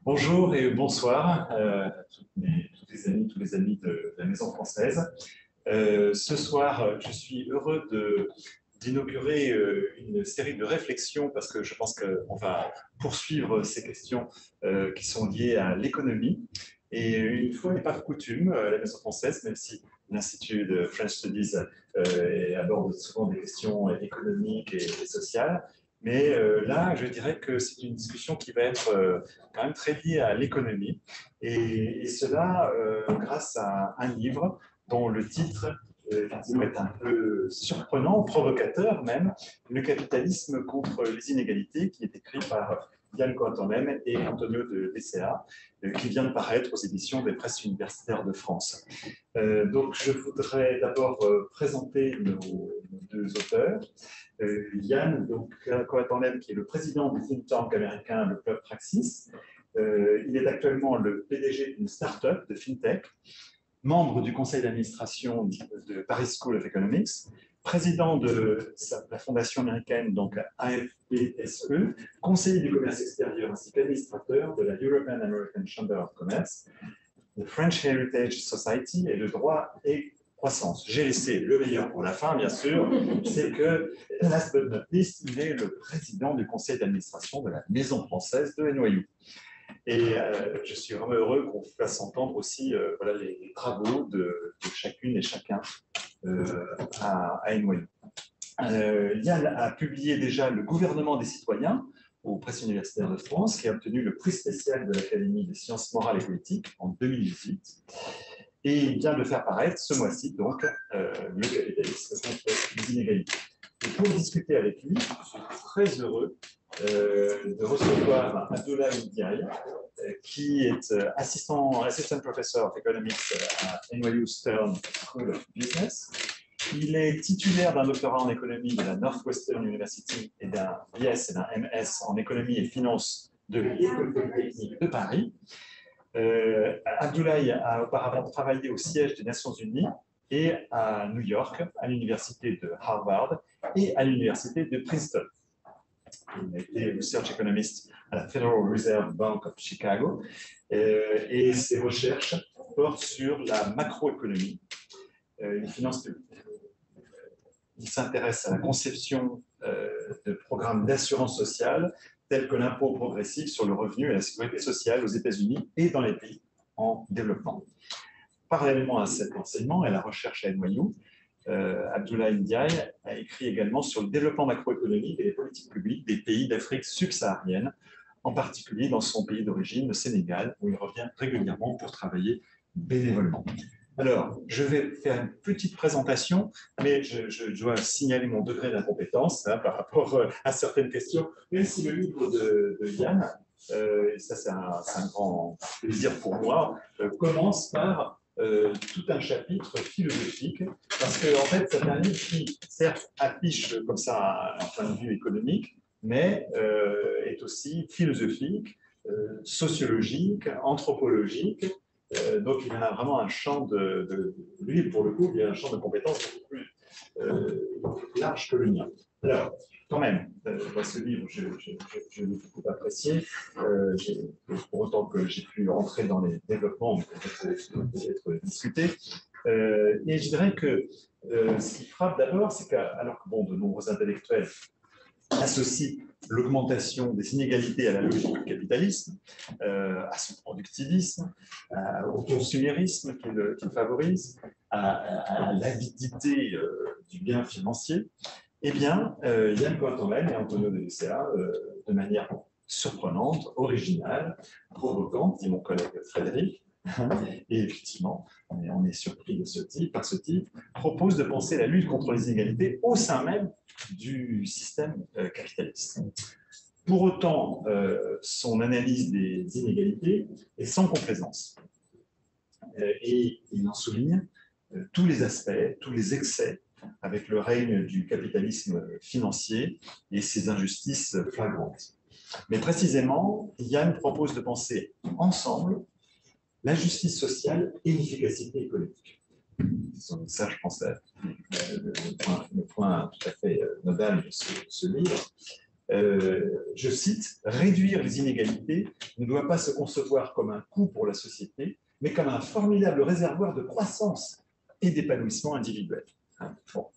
Bonjour et bonsoir à tous les amis de la Maison Française. Ce soir, je suis heureux d'inaugurer une série de réflexions parce que je pense qu'on va poursuivre ces questions qui sont liées à l'économie. Et une fois n'est pas coutume, la Maison Française, même si l'Institut de French Studies aborde souvent des questions économiques et sociales, mais là, je dirais que c'est une discussion qui va être quand même très liée à l'économie, et cela grâce à un livre dont le titre effectivement est un peu surprenant, provocateur même, Le capitalisme contre les inégalités, qui est écrit par Yann Coatornem et Antonio de Lecea, qui vient de paraître aux éditions des Presses universitaires de France. Donc, je voudrais d'abord présenter nos deux auteurs. Yann Coatornem, qui est le président du think tank américain, le Club Praxis. Il est actuellement le PDG d'une start-up de FinTech, membre du conseil d'administration de Paris School of Economics, président de la fondation américaine, donc AFPSE, conseiller du commerce extérieur ainsi qu'administrateur de la European American Chamber of Commerce, the French Heritage Society et le droit et croissance. J'ai laissé le meilleur pour la fin, bien sûr, c'est que, last but not least, il est le président du conseil d'administration de la Maison Française de NYU. Et je suis vraiment heureux qu'on fasse entendre aussi voilà, les travaux de chacune et chacun à NYU. Yann a publié déjà Le gouvernement des citoyens aux Presses universitaires de France, qui a obtenu le prix spécial de l'Académie des sciences morales et politiques en 2018. Et il vient de faire paraître ce mois-ci, donc, Le capitalisme contre les inégalités. Et pour discuter avec lui, je suis très heureux de recevoir Abdoulaye Ndiaye, qui est assistant professor of economics à NYU Stern School of Business. Il est titulaire d'un doctorat en économie de la Northwestern University et d'un BS et d'un MS en économie et finance de l'École polytechnique de Paris. Abdoulaye a auparavant travaillé au siège des Nations Unies et à New York, à l'université de Harvard et à l'université de Princeton. Il a été research economist à la Federal Reserve Bank of Chicago et ses recherches portent sur la macroéconomie, les finances publiques. Il s'intéresse à la conception de programmes d'assurance sociale tels que l'impôt progressif sur le revenu et la sécurité sociale aux États-Unis et dans les pays en développement. Parallèlement à cet enseignement et à la recherche à NYU, Abdoulaye Ndiaye a écrit également sur le développement macroéconomique et les politiques publiques des pays d'Afrique subsaharienne, en particulier dans son pays d'origine, le Sénégal, où il revient régulièrement pour travailler bénévolement. Alors, je vais faire une petite présentation, mais je dois signaler mon degré d'incompétence par rapport à certaines questions, même si le livre de Yann, et ça c'est un grand plaisir pour moi, commence par tout un chapitre philosophique, parce que en fait, c'est un livre qui, certes, affiche comme ça un point de vue économique, mais est aussi philosophique, sociologique, anthropologique. Donc, il a vraiment un champ lui, pour le coup, il a un champ de compétences beaucoup plus large que le mien. Alors, quand même, dans ce livre, je l'ai beaucoup apprécié. Pour autant que j'ai pu entrer dans les développements, mais peut-être discuter. Et je dirais que ce qui frappe d'abord, c'est qu'alors que de nombreux intellectuels associe l'augmentation des inégalités à la logique du capitalisme, à son productivisme, au consumérisme qu'il favorise, à l'avidité du bien financier, eh bien, Yann Coatornem et Antonio de Lecea, de manière surprenante, originale, provocante, dit mon collègue Frédéric, et effectivement, on est surpris par ce type, propose de penser la lutte contre les inégalités au sein même du système capitaliste. Pour autant, son analyse des inégalités est sans complaisance. Et il en souligne tous les aspects, tous les excès avec le règne du capitalisme financier et ses injustices flagrantes. Mais précisément, Yann propose de penser ensemble la justice sociale et l'efficacité économique. Ça, je pense, le point tout à fait nodal de ce livre. je cite, « Réduire les inégalités ne doit pas se concevoir comme un coût pour la société, mais comme un formidable réservoir de croissance et d'épanouissement individuel. » Bon.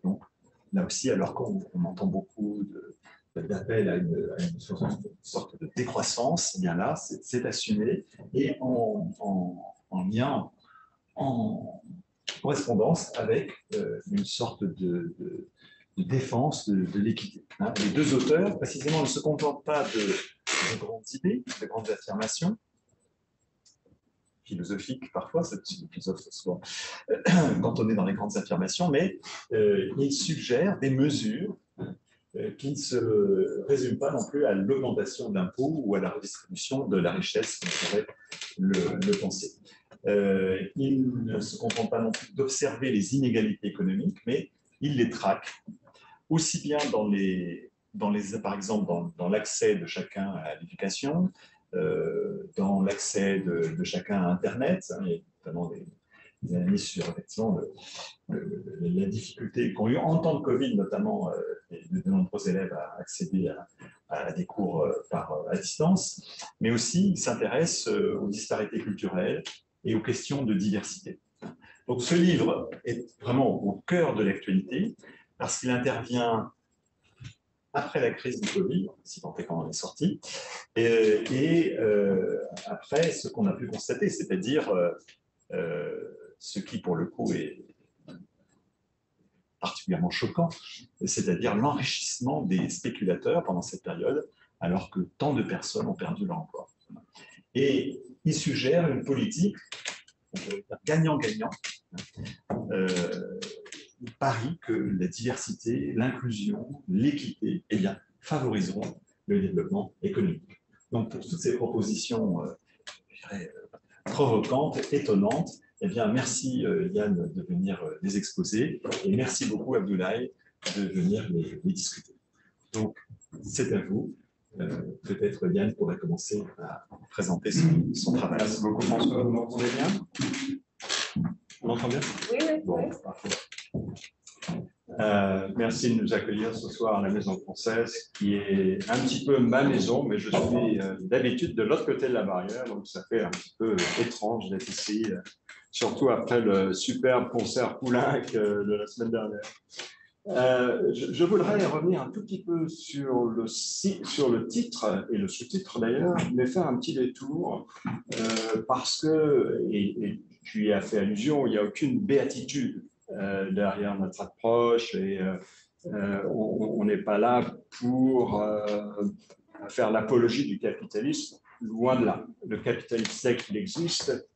Donc, là aussi, alors qu'on entend beaucoup d'appels à une sorte de décroissance, eh bien là, c'est assumé et en lien, en correspondance avec une sorte de défense de l'équité. Les deux auteurs, précisément, ne se contentent pas de grandes idées, de grandes affirmations, philosophiques parfois, c'est philosophe souvent quand on est dans les grandes affirmations, mais ils suggèrent des mesures qui ne se résument pas non plus à l'augmentation de l'impôt ou à la redistribution de la richesse, comme pourrait le penser. Ils ne se contentent pas non plus d'observer les inégalités économiques, mais ils les traquent, aussi bien par exemple, dans l'accès de chacun à l'éducation, dans l'accès de chacun à Internet, hein, et notamment des analyses sur effectivement la difficulté qu'ont eu en temps de Covid, notamment de nombreux élèves à accéder à des cours à distance, mais aussi ils s'intéressent aux disparités culturelles et aux questions de diversité. Donc ce livre est vraiment au cœur de l'actualité parce qu'il intervient après la crise du Covid, si tant est qu'on en est sorti, et après ce qu'on a pu constater, c'est-à-dire ce qui pour le coup est particulièrement choquant, c'est-à-dire l'enrichissement des spéculateurs pendant cette période, alors que tant de personnes ont perdu leur emploi. Et il suggère une politique gagnant-gagnant. Il parie que la diversité, l'inclusion, l'équité, eh bien, favoriseront le développement économique. Donc, pour toutes ces propositions, je dirais, provocantes, étonnantes, eh bien, merci Yann de venir les exposer et merci beaucoup Abdoulaye de venir les discuter. Donc, c'est à vous. Peut-être Yann pourrait commencer à présenter son travail. Merci beaucoup François. Vous m'entendez bien? On m'entend bien? Oui, oui. Bon, parfait. Merci de nous accueillir ce soir à la Maison Française, qui est un petit peu ma maison, mais je suis d'habitude de l'autre côté de la barrière, donc ça fait un petit peu étrange d'être ici, surtout après le superbe concert Poulenc de la semaine dernière. Je voudrais revenir un tout petit peu sur le titre et le sous-titre d'ailleurs, mais faire un petit détour parce que, et tu y as fait allusion, il n'y a aucune béatitude derrière notre approche et on n'est pas là pour faire l'apologie du capitalisme, loin de là. Le capitalisme sait qu'il existe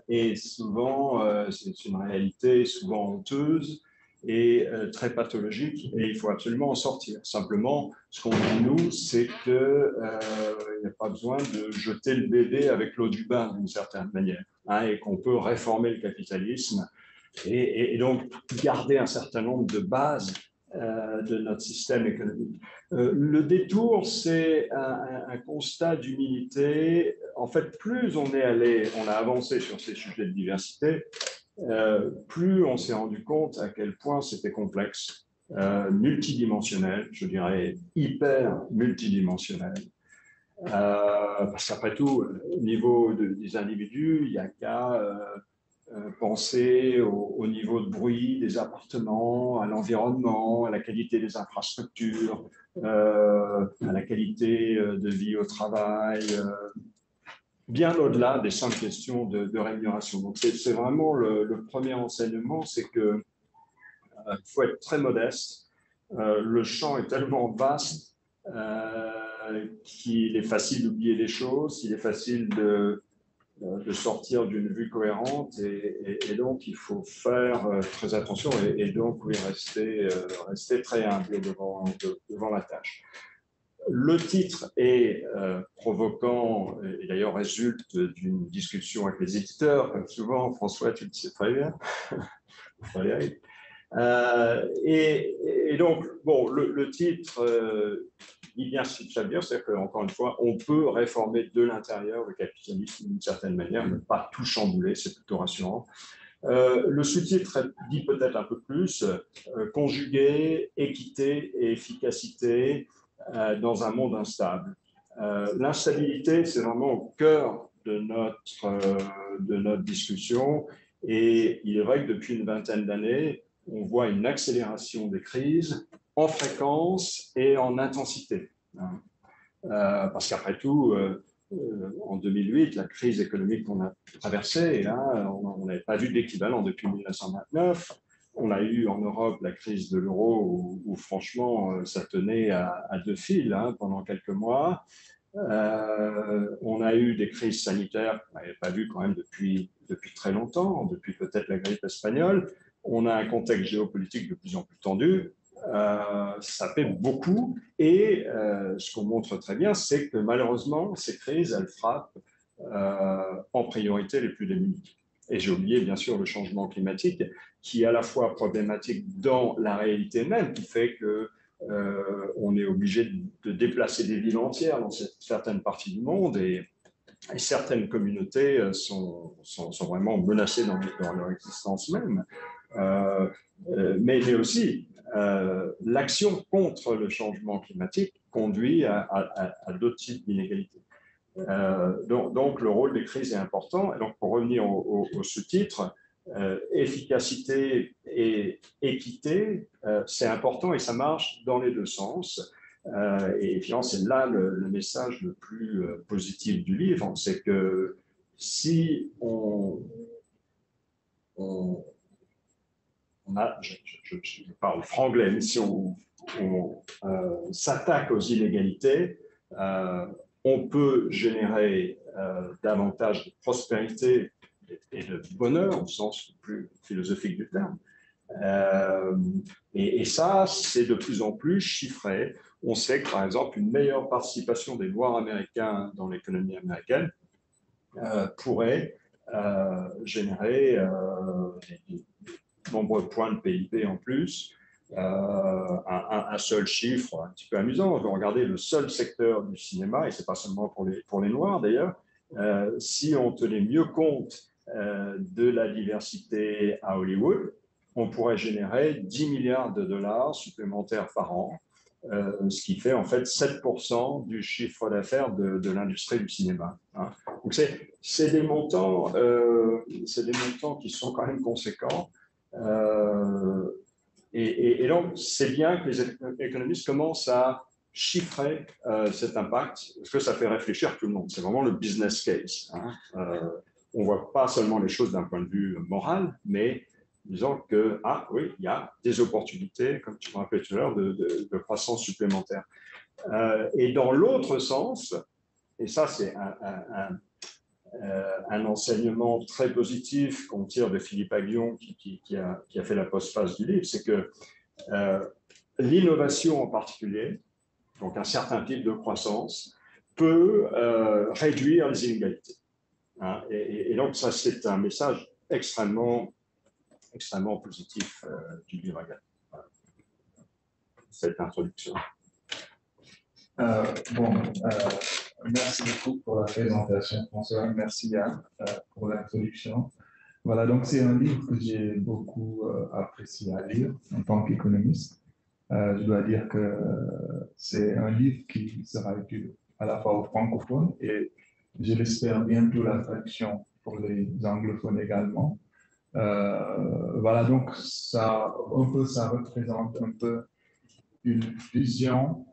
et souvent c'est une réalité souvent honteuse et très pathologique et il faut absolument en sortir. Simplement, ce qu'on dit nous, c'est qu'il n'y a pas besoin de jeter le bébé avec l'eau du bain d'une certaine manière hein, et qu'on peut réformer le capitalisme et donc garder un certain nombre de bases de notre système économique. Le détour, c'est un constat d'humilité. En fait, plus on a avancé sur ces sujets de diversité, plus on s'est rendu compte à quel point c'était complexe, multidimensionnel, je dirais hyper multidimensionnel. Parce qu'après tout, au niveau des individus, il n'y a qu'à penser au niveau de bruit des appartements, à l'environnement, à la qualité des infrastructures, à la qualité de vie au travail, bien au-delà des simples questions de rémunération. Donc c'est vraiment le premier enseignement, c'est que il faut être très modeste. Le champ est tellement vaste qu'il est facile d'oublier des choses, il est facile de sortir d'une vue cohérente et donc il faut faire très attention et donc oui, rester très humble devant la tâche. Le titre est provoquant et d'ailleurs résulte d'une discussion avec les éditeurs, comme souvent. François, tu le sais très bien. Et donc, bon, le titre dit bien ce qu'il faut dire, c'est qu'encore une fois, on peut réformer de l'intérieur le capitalisme d'une certaine manière, ne pas tout chambouler, c'est plutôt rassurant. Le sous-titre dit peut-être un peu plus, conjuguer équité et efficacité dans un monde instable. L'instabilité, c'est vraiment au cœur de notre discussion. Et il est vrai que depuis une vingtaine d'années, on voit une accélération des crises en fréquence et en intensité. Parce qu'après tout, en 2008, la crise économique qu'on a traversée, on n'avait pas vu d'équivalent depuis 1929. On a eu en Europe la crise de l'euro où franchement, ça tenait à deux fils pendant quelques mois. On a eu des crises sanitaires qu'on n'avait pas vues quand même depuis très longtemps, depuis peut-être la grippe espagnole. On a un contexte géopolitique de plus en plus tendu. Ça fait beaucoup et ce qu'on montre très bien, c'est que malheureusement, ces crises, elles frappent en priorité les plus démunis. Et j'ai oublié bien sûr le changement climatique qui est à la fois problématique dans la réalité même, qui fait que on est obligé de déplacer des villes entières dans certaines parties du monde et certaines communautés sont vraiment menacées dans leur existence même. Mais aussi, l'action contre le changement climatique conduit à d'autres types d'inégalités. Donc, le rôle des crises est important. Et donc, pour revenir au sous-titre, efficacité et équité, c'est important et ça marche dans les deux sens. Et finalement, c'est là le message le plus positif du livre, c'est que si on a, je parle franglais, mais si on s'attaque aux inégalités, on peut générer davantage de prospérité et de bonheur au sens le plus philosophique du terme. Et ça, c'est de plus en plus chiffré. On sait que, par exemple, une meilleure participation des Noirs américains dans l'économie américaine pourrait générer de nombreux points de PIB en plus. Un seul chiffre un petit peu amusant. Regardez le seul secteur du cinéma, et ce n'est pas seulement pour les Noirs d'ailleurs, si on tenait mieux compte de la diversité à Hollywood, on pourrait générer 10 milliards de dollars supplémentaires par an, ce qui fait en fait 7% du chiffre d'affaires de l'industrie du cinéma. Donc c'est des montants qui sont quand même conséquents. Et donc, c'est bien que les économistes commencent à chiffrer cet impact, parce que ça fait réfléchir tout le monde. C'est vraiment le business case. On ne voit pas seulement les choses d'un point de vue moral, mais disons que, oui, il y a des opportunités, comme tu me rappelais tout à l'heure, de croissance supplémentaire. Et dans l'autre sens, et ça c'est un enseignement très positif qu'on tire de Philippe Aghion qui a fait la postface du livre, c'est que l'innovation en particulier, donc un certain type de croissance, peut réduire les inégalités. Et donc ça, c'est un message extrêmement positif du livre Aghion. Voilà. Cette introduction. Merci beaucoup pour la présentation, François. Merci Yann pour l'introduction. Voilà, donc c'est un livre que j'ai beaucoup apprécié à lire en tant qu'économiste. Je dois dire que c'est un livre qui sera utile à la fois aux francophones et je l'espère bientôt la traduction pour les anglophones également. Voilà, donc ça représente un peu une vision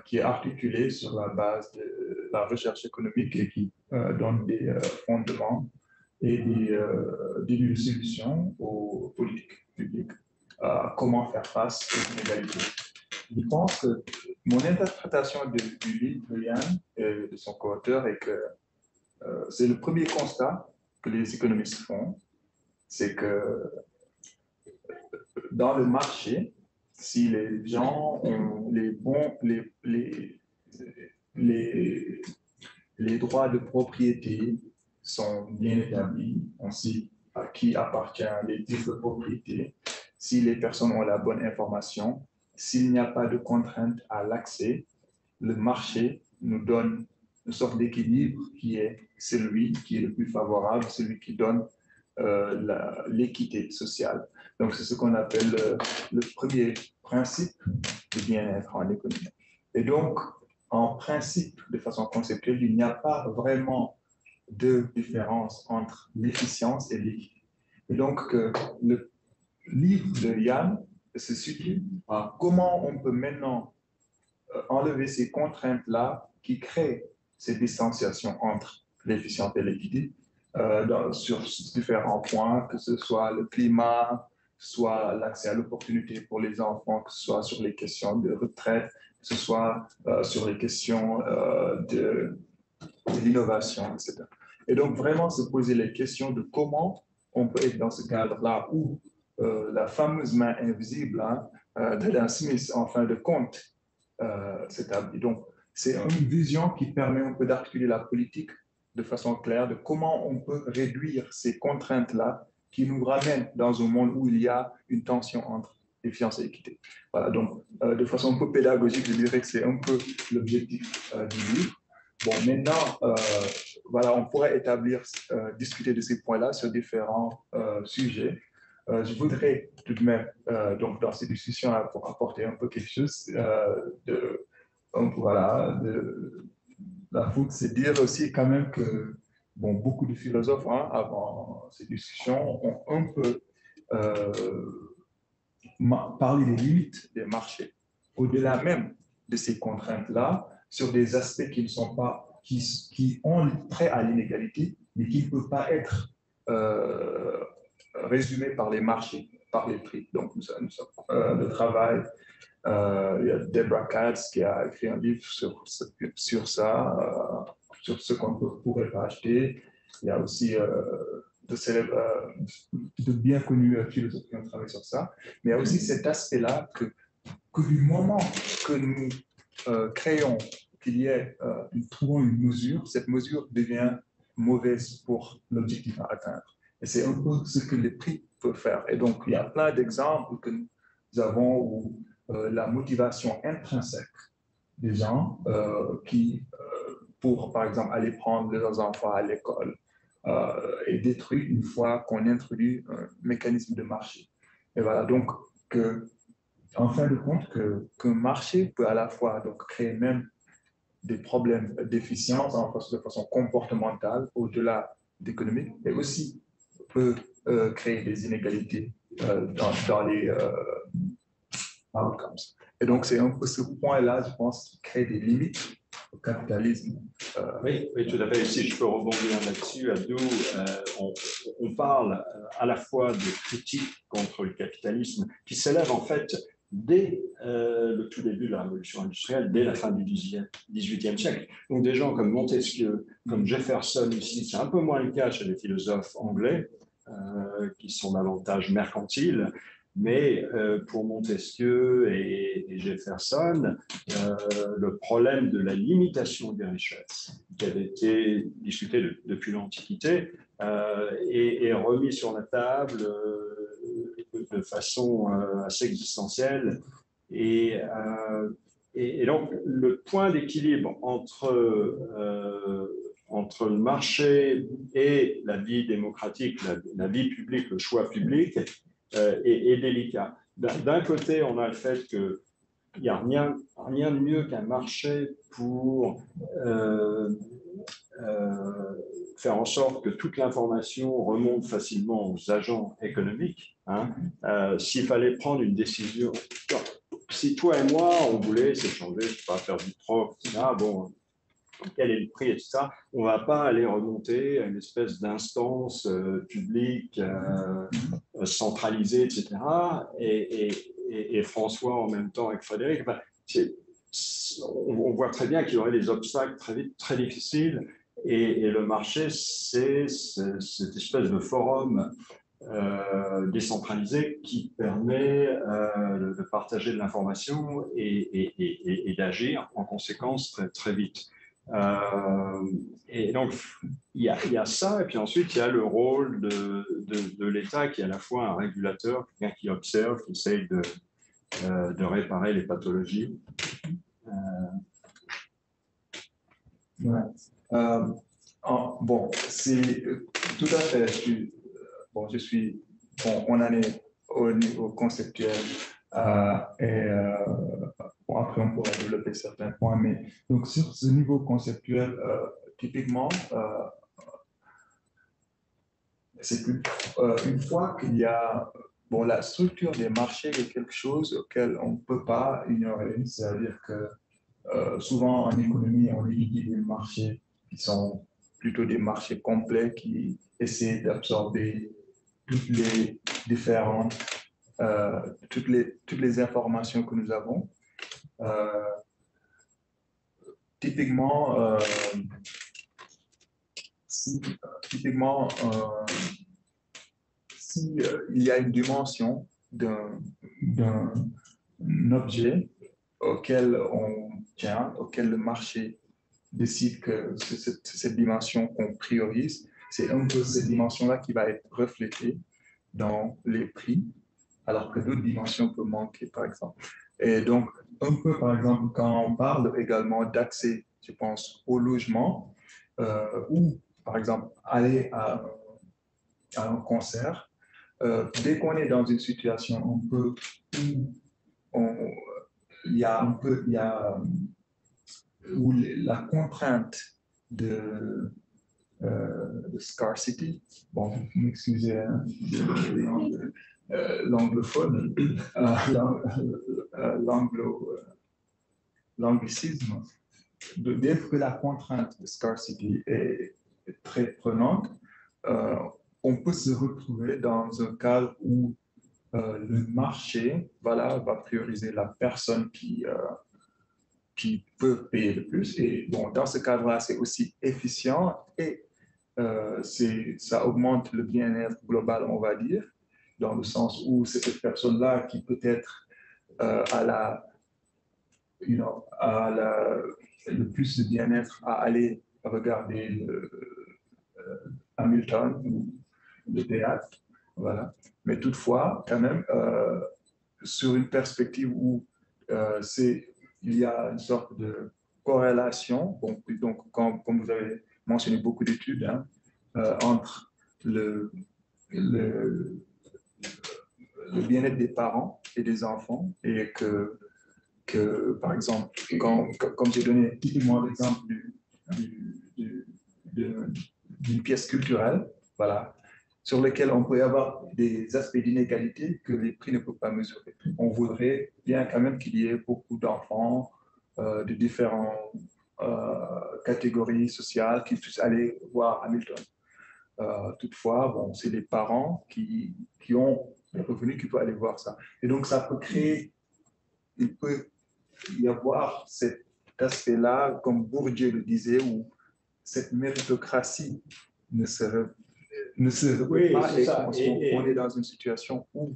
qui est articulée sur la base de la recherche économique et qui donne des fondements et des solutions aux politiques publiques. Comment faire face aux inégalités. Je pense que mon interprétation du livre de Yann et de son co-auteur est que c'est le premier constat que les économistes font, c'est que dans le marché, si les gens ont les droits de propriété sont bien établis, on sait à qui appartient les titres de propriété, si les personnes ont la bonne information, s'il n'y a pas de contrainte à l'accès, le marché nous donne une sorte d'équilibre qui est celui qui est le plus favorable, celui qui donne l'équité sociale. Donc, c'est ce qu'on appelle le premier principe du bien-être en économie. Et donc, en principe, de façon conceptuelle, il n'y a pas vraiment de différence entre l'efficience et l'équité. Et donc, le livre de Yann se situe à comment on peut maintenant enlever ces contraintes-là qui créent ces distanciations entre l'efficience et l'équité sur différents points, que ce soit le climat, soit l'accès à l'opportunité pour les enfants, que ce soit sur les questions de retraite, que ce soit sur les questions de l'innovation, etc. Et donc, vraiment se poser les questions de comment on peut être dans ce cadre-là où la fameuse main invisible d'Adam Smith, en fin de compte, s'établit. Donc, c'est une vision qui permet un peu d'articuler la politique de façon claire de comment on peut réduire ces contraintes-là qui nous ramènent dans un monde où il y a une tension entre efficience et équité. Voilà, donc, de façon un peu pédagogique, je dirais que c'est un peu l'objectif du livre. Bon, maintenant, voilà, on pourrait discuter de ces points-là sur différents sujets. Je voudrais tout de même, donc, dans ces discussions-là, pour apporter un peu quelque chose voilà, de la foot, c'est dire aussi quand même que bon, beaucoup de philosophes, avant ces discussions, ont un peu parlé des limites des marchés, au-delà même de ces contraintes-là, sur des aspects qui ne sont pas, qui ont trait à l'inégalité, mais qui ne peuvent pas être résumés par les marchés, par les prix. Donc, le travail, il y a Deborah Katz qui a écrit un livre sur ça, sur ce qu'on ne pourrait pas acheter. Il y a aussi de bien connus philosophes qui ont travaillé sur ça. Mais il y a aussi cet aspect-là que du moment que nous créons qu'il y ait, nous trouvons une mesure, cette mesure devient mauvaise pour l'objectif à atteindre. Et c'est un peu ce que les prix peuvent faire. Et donc, il y a plein d'exemples que nous avons où la motivation intrinsèque des gens qui, pour, par exemple, aller prendre leurs enfants à l'école, est détruite une fois qu'on introduit un mécanisme de marché. Et voilà, donc, en fin de compte, qu'un marché peut à la fois donc, créer même des problèmes d'efficience de façon comportementale, au-delà d'économique, mais aussi peut créer des inégalités dans les outcomes. Et donc, c'est un peu ce point-là, je pense, qui crée des limites au capitalisme. Oui, tout à fait. Si je peux rebondir là-dessus, Abdou, on parle à la fois de critiques contre le capitalisme qui s'élève en fait dès le tout début de la révolution industrielle, dès la fin du XVIIIe siècle. Donc des gens comme Montesquieu, comme Jefferson ici, c'est un peu moins le cas chez les philosophes anglais, qui sont davantage mercantiles. Mais pour Montesquieu et Jefferson, le problème de la limitation des richesses, qui avait été discuté depuis l'Antiquité, est remis sur la table de façon assez existentielle. Et donc, le point d'équilibre entre le marché et la vie démocratique, la vie publique, le choix public, est délicat. D'un côté, on a le fait qu'il n'y a rien de mieux qu'un marché pour faire en sorte que toute l'information remonte facilement aux agents économiques. S'il fallait prendre une décision, si toi et moi, on voulait s'échanger, je ne sais pas, faire du troc, bon, quel est le prix et tout ça, on ne va pas aller remonter à une espèce d'instance publique centralisée, etc. Et François, en même temps avec Frédéric, on voit très bien qu'il y aurait des obstacles très vite, très difficiles. Et le marché, c'est cette espèce de forum décentralisé qui permet de partager de l'information et d'agir en conséquence très, très vite. Et donc, il y a ça, et puis ensuite, il y a le rôle de l'État qui est à la fois un régulateur, quelqu'un qui observe, qui essaye de réparer les pathologies. Ouais. Bon, c'est tout à fait, bon, on en est au niveau conceptuel bon, après on pourra développer certains points, mais donc sur ce niveau conceptuel, typiquement, c'est une fois qu'il y a, bon, la structure des marchés est quelque chose auquel on ne peut pas ignorer, c'est-à-dire que souvent en économie, on étudie des marchés qui sont plutôt des marchés complets qui essaient d'absorber toutes les différentes, toutes les informations que nous avons. Typiquement, typiquement si il y a une dimension d'un objet auquel on tient, auquel le marché décide que c'est cette dimension qu'on priorise, c'est un peu cette dimension-là qui va être reflétée dans les prix, alors que d'autres dimensions peuvent manquer, par exemple. Et donc, un peu, par exemple, quand on parle également d'accès, je pense, au logement, ou, par exemple, aller à un concert, dès qu'on est dans une situation un peu où il y a un peu, où la contrainte de scarcity, bon, m'excusez, hein, l'anglophone, l'anglicisme, dès que la contrainte de scarcity est très prenante, on peut se retrouver dans un cadre où le marché voilà, va prioriser la personne qui peut payer le plus. Et bon, dans ce cadre-là, c'est aussi efficient et ça augmente le bien-être global, on va dire, dans le sens où c'est cette personne-là qui peut-être a le plus de bien-être à aller regarder Hamilton ou le théâtre. Voilà. Mais toutefois, quand même, sur une perspective où il y a une sorte de corrélation, donc comme vous avez mentionné beaucoup d'études, hein, entre le bien-être des parents et des enfants, et que par exemple, comme j'ai donné typiquement l'exemple d'une pièce culturelle, voilà, sur lesquels on peut y avoir des aspects d'inégalité que les prix ne peuvent pas mesurer. On voudrait bien quand même qu'il y ait beaucoup d'enfants de différentes catégories sociales qui puissent aller voir Hamilton. Toutefois, bon, c'est les parents qui ont les revenus qui peuvent aller voir ça. Et donc, ça peut créer, il peut y avoir cet aspect-là, comme Bourdieu le disait, où cette méritocratie ne se Oui, pas, et ça. on est dans une situation où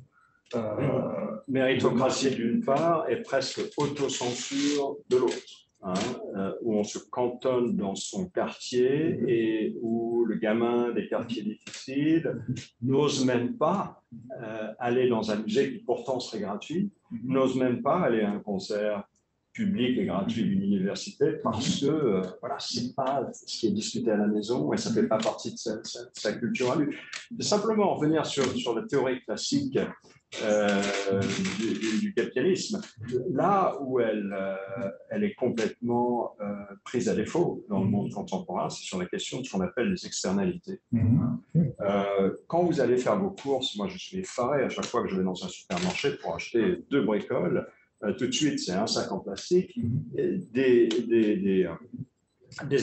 méritocratie d'une part et presque autocensure de l'autre, hein, où on se cantonne dans son quartier et où le gamin des quartiers difficiles n'ose même pas aller dans un musée qui pourtant serait gratuit, n'ose même pas aller à un concert public et gratuit d'une université parce que voilà, c'est pas ce qui est discuté à la maison et ça fait pas partie de sa culture à lui. Simplement revenir sur la théorie classique du capitalisme, là où elle est complètement prise à défaut dans le monde contemporain, c'est sur la question de ce qu'on appelle les externalités. Quand vous allez faire vos courses, moi je suis effaré à chaque fois que je vais dans un supermarché pour acheter 2 bricoles, tout de suite c'est un sac en plastique, des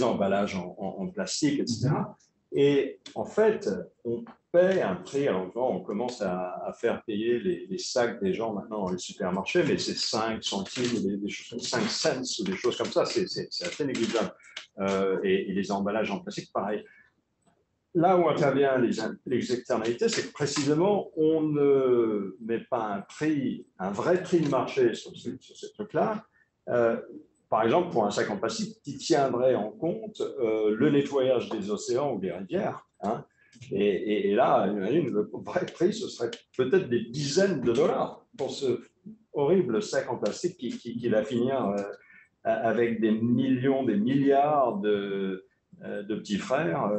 emballages en plastique, etc. Et en fait, on paie un prix. Alors, on commence à faire payer les sacs des gens maintenant dans les supermarchés, mais c'est 5 centimes, des choses, 5 cents ou des choses comme ça, c'est assez négligeable. Et les emballages en plastique, pareil. Là où interviennent les externalités, c'est que précisément, on ne met pas un vrai prix de marché sur ces trucs-là. Par exemple, pour un sac en plastique qui tiendrait en compte le nettoyage des océans ou des rivières. Hein. Et là, imagine, le vrai prix, ce serait peut-être des dizaines de dollars pour ce horrible sac en plastique qui va finir avec des millions, des milliards de petits frères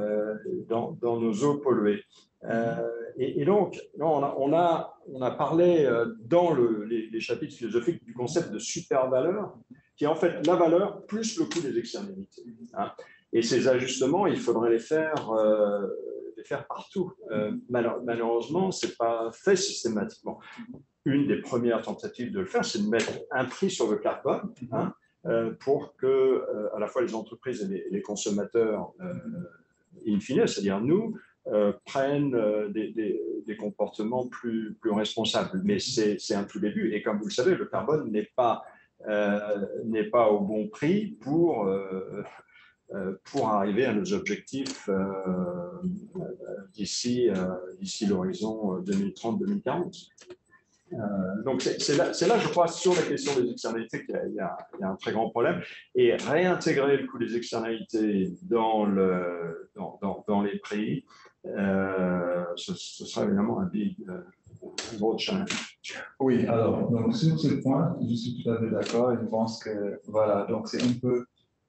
dans nos eaux polluées. Et donc, non, on a parlé dans les chapitres philosophiques du concept de super-valeur, qui est en fait la valeur plus le coût des externalités. Hein. Et ces ajustements, il faudrait les faire partout. Malheureusement, ce n'est pas fait systématiquement. Une des premières tentatives de le faire, c'est de mettre un prix sur le carbone, hein, pour que à la fois les entreprises et les consommateurs, in fine, c'est-à-dire nous, prennent des comportements plus responsables. Mais c'est un tout début. Et comme vous le savez, le carbone n'est pas au bon prix pour arriver à nos objectifs d'ici l'horizon 2030-2040. Donc c'est là, je crois, sur la question des externalités qu'il y a un très grand problème. Et réintégrer le coût des externalités dans les prix, ce sera évidemment un gros challenge. Oui, alors, donc sur ce point, je suis tout à fait d'accord et je pense que, voilà, donc c'est un peu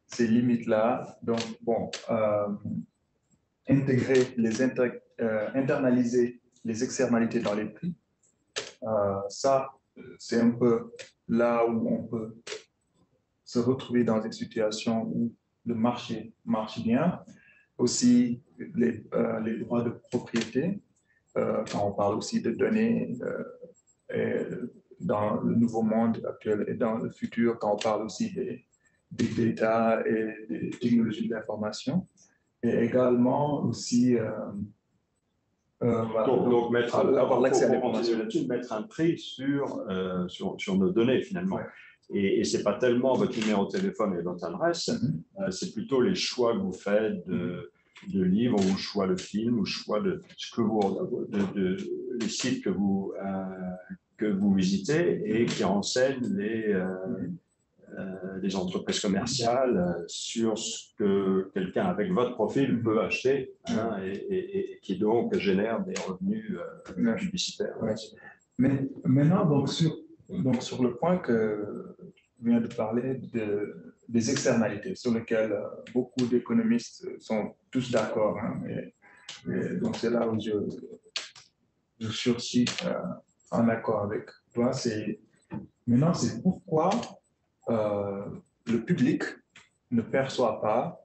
ces limites-là. Donc, bon, internaliser les externalités dans les prix, ça, c'est un peu là où on peut se retrouver dans des situations où le marché marche bien. Aussi, les droits de propriété, quand on parle aussi de données dans le nouveau monde actuel et dans le futur, quand on parle aussi des big data et des technologies de l'information, et également aussi voilà. Donc avoir l'accès à l'information là-dessus, mettre un prix sur nos données finalement. Ouais. Et ce n'est pas tellement votre numéro de téléphone et votre adresse, c'est plutôt les choix que vous faites de livres, ou choix de films, ou choix de ce que les sites que vous visitez et qui renseignent les entreprises commerciales sur ce que quelqu'un avec votre profil peut acheter, hein, et qui donc génère des revenus publicitaires. Ouais. Mais maintenant, donc sur le point que je viens de parler des externalités, sur lesquelles beaucoup d'économistes sont tous d'accord, hein, et donc c'est là où je suis aussi en accord avec toi. Maintenant, c'est pourquoi le public ne perçoit pas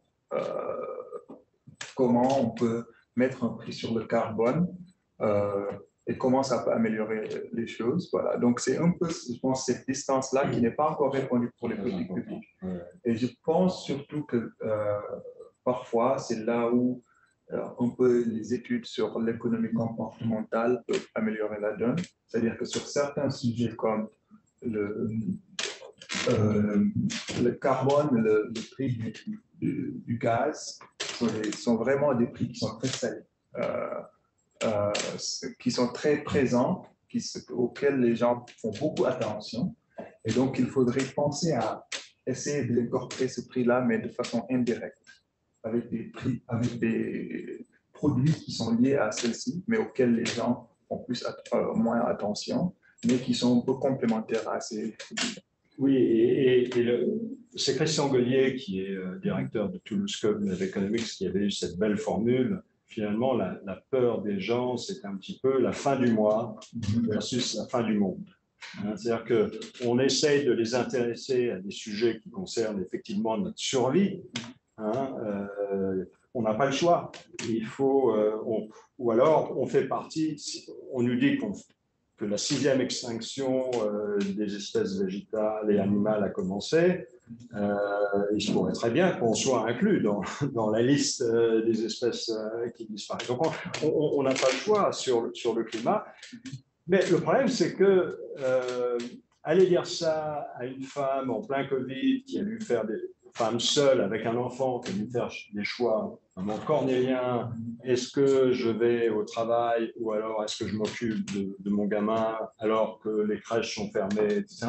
comment on peut mettre un prix sur le carbone et comment ça peut améliorer les choses. Voilà. Donc, c'est un peu, je pense, cette distance-là qui n'est pas encore répondue pour les politiques publiques. Et je pense surtout que parfois, c'est là où un peu les études sur l'économie comportementale peuvent améliorer la donne. C'est-à-dire que sur certains sujets comme le carbone, le prix du gaz sont vraiment des prix qui sont très salés, qui sont très présents, auxquels les gens font beaucoup attention. Et donc, il faudrait penser à essayer d'incorporer ce prix-là, mais de façon indirecte, avec des produits qui sont liés à celle-ci, mais auxquels les gens font moins attention, mais qui sont un peu complémentaires à ces produits. Oui, et c'est Christian Gollier, qui est directeur de Toulouse School of Economics, qui avait eu cette belle formule. Finalement, la peur des gens, c'est un petit peu la fin du mois versus la fin du monde. Hein, c'est-à-dire qu'on essaye de les intéresser à des sujets qui concernent effectivement notre survie. Hein, on n'a pas le choix. Il faut, ou alors on fait partie, on nous dit que la 6e extinction des espèces végétales et animales a commencé. Il se pourrait très bien qu'on soit inclus dans la liste des espèces qui disparaissent. Donc on n'a pas le choix sur le climat. Mais le problème, c'est que aller dire ça à une femme en plein Covid qui a dû faire femme seule avec un enfant qui a dû faire des choix vraiment cornéliens, est-ce que je vais au travail ou alors est-ce que je m'occupe de mon gamin alors que les crèches sont fermées, etc.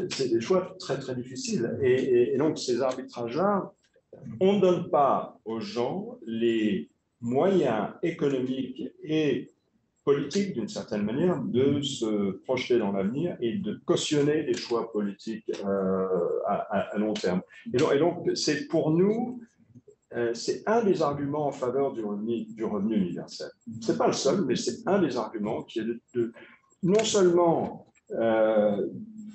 C'est des choix très très difficiles. Et donc ces arbitrages-là, on ne donne pas aux gens les moyens économiques et politique, d'une certaine manière, de se projeter dans l'avenir et de cautionner les choix politiques à long terme. Et donc c'est pour nous c'est un des arguments en faveur du revenu universel. Ce n'est pas le seul, mais c'est un des arguments qui est non seulement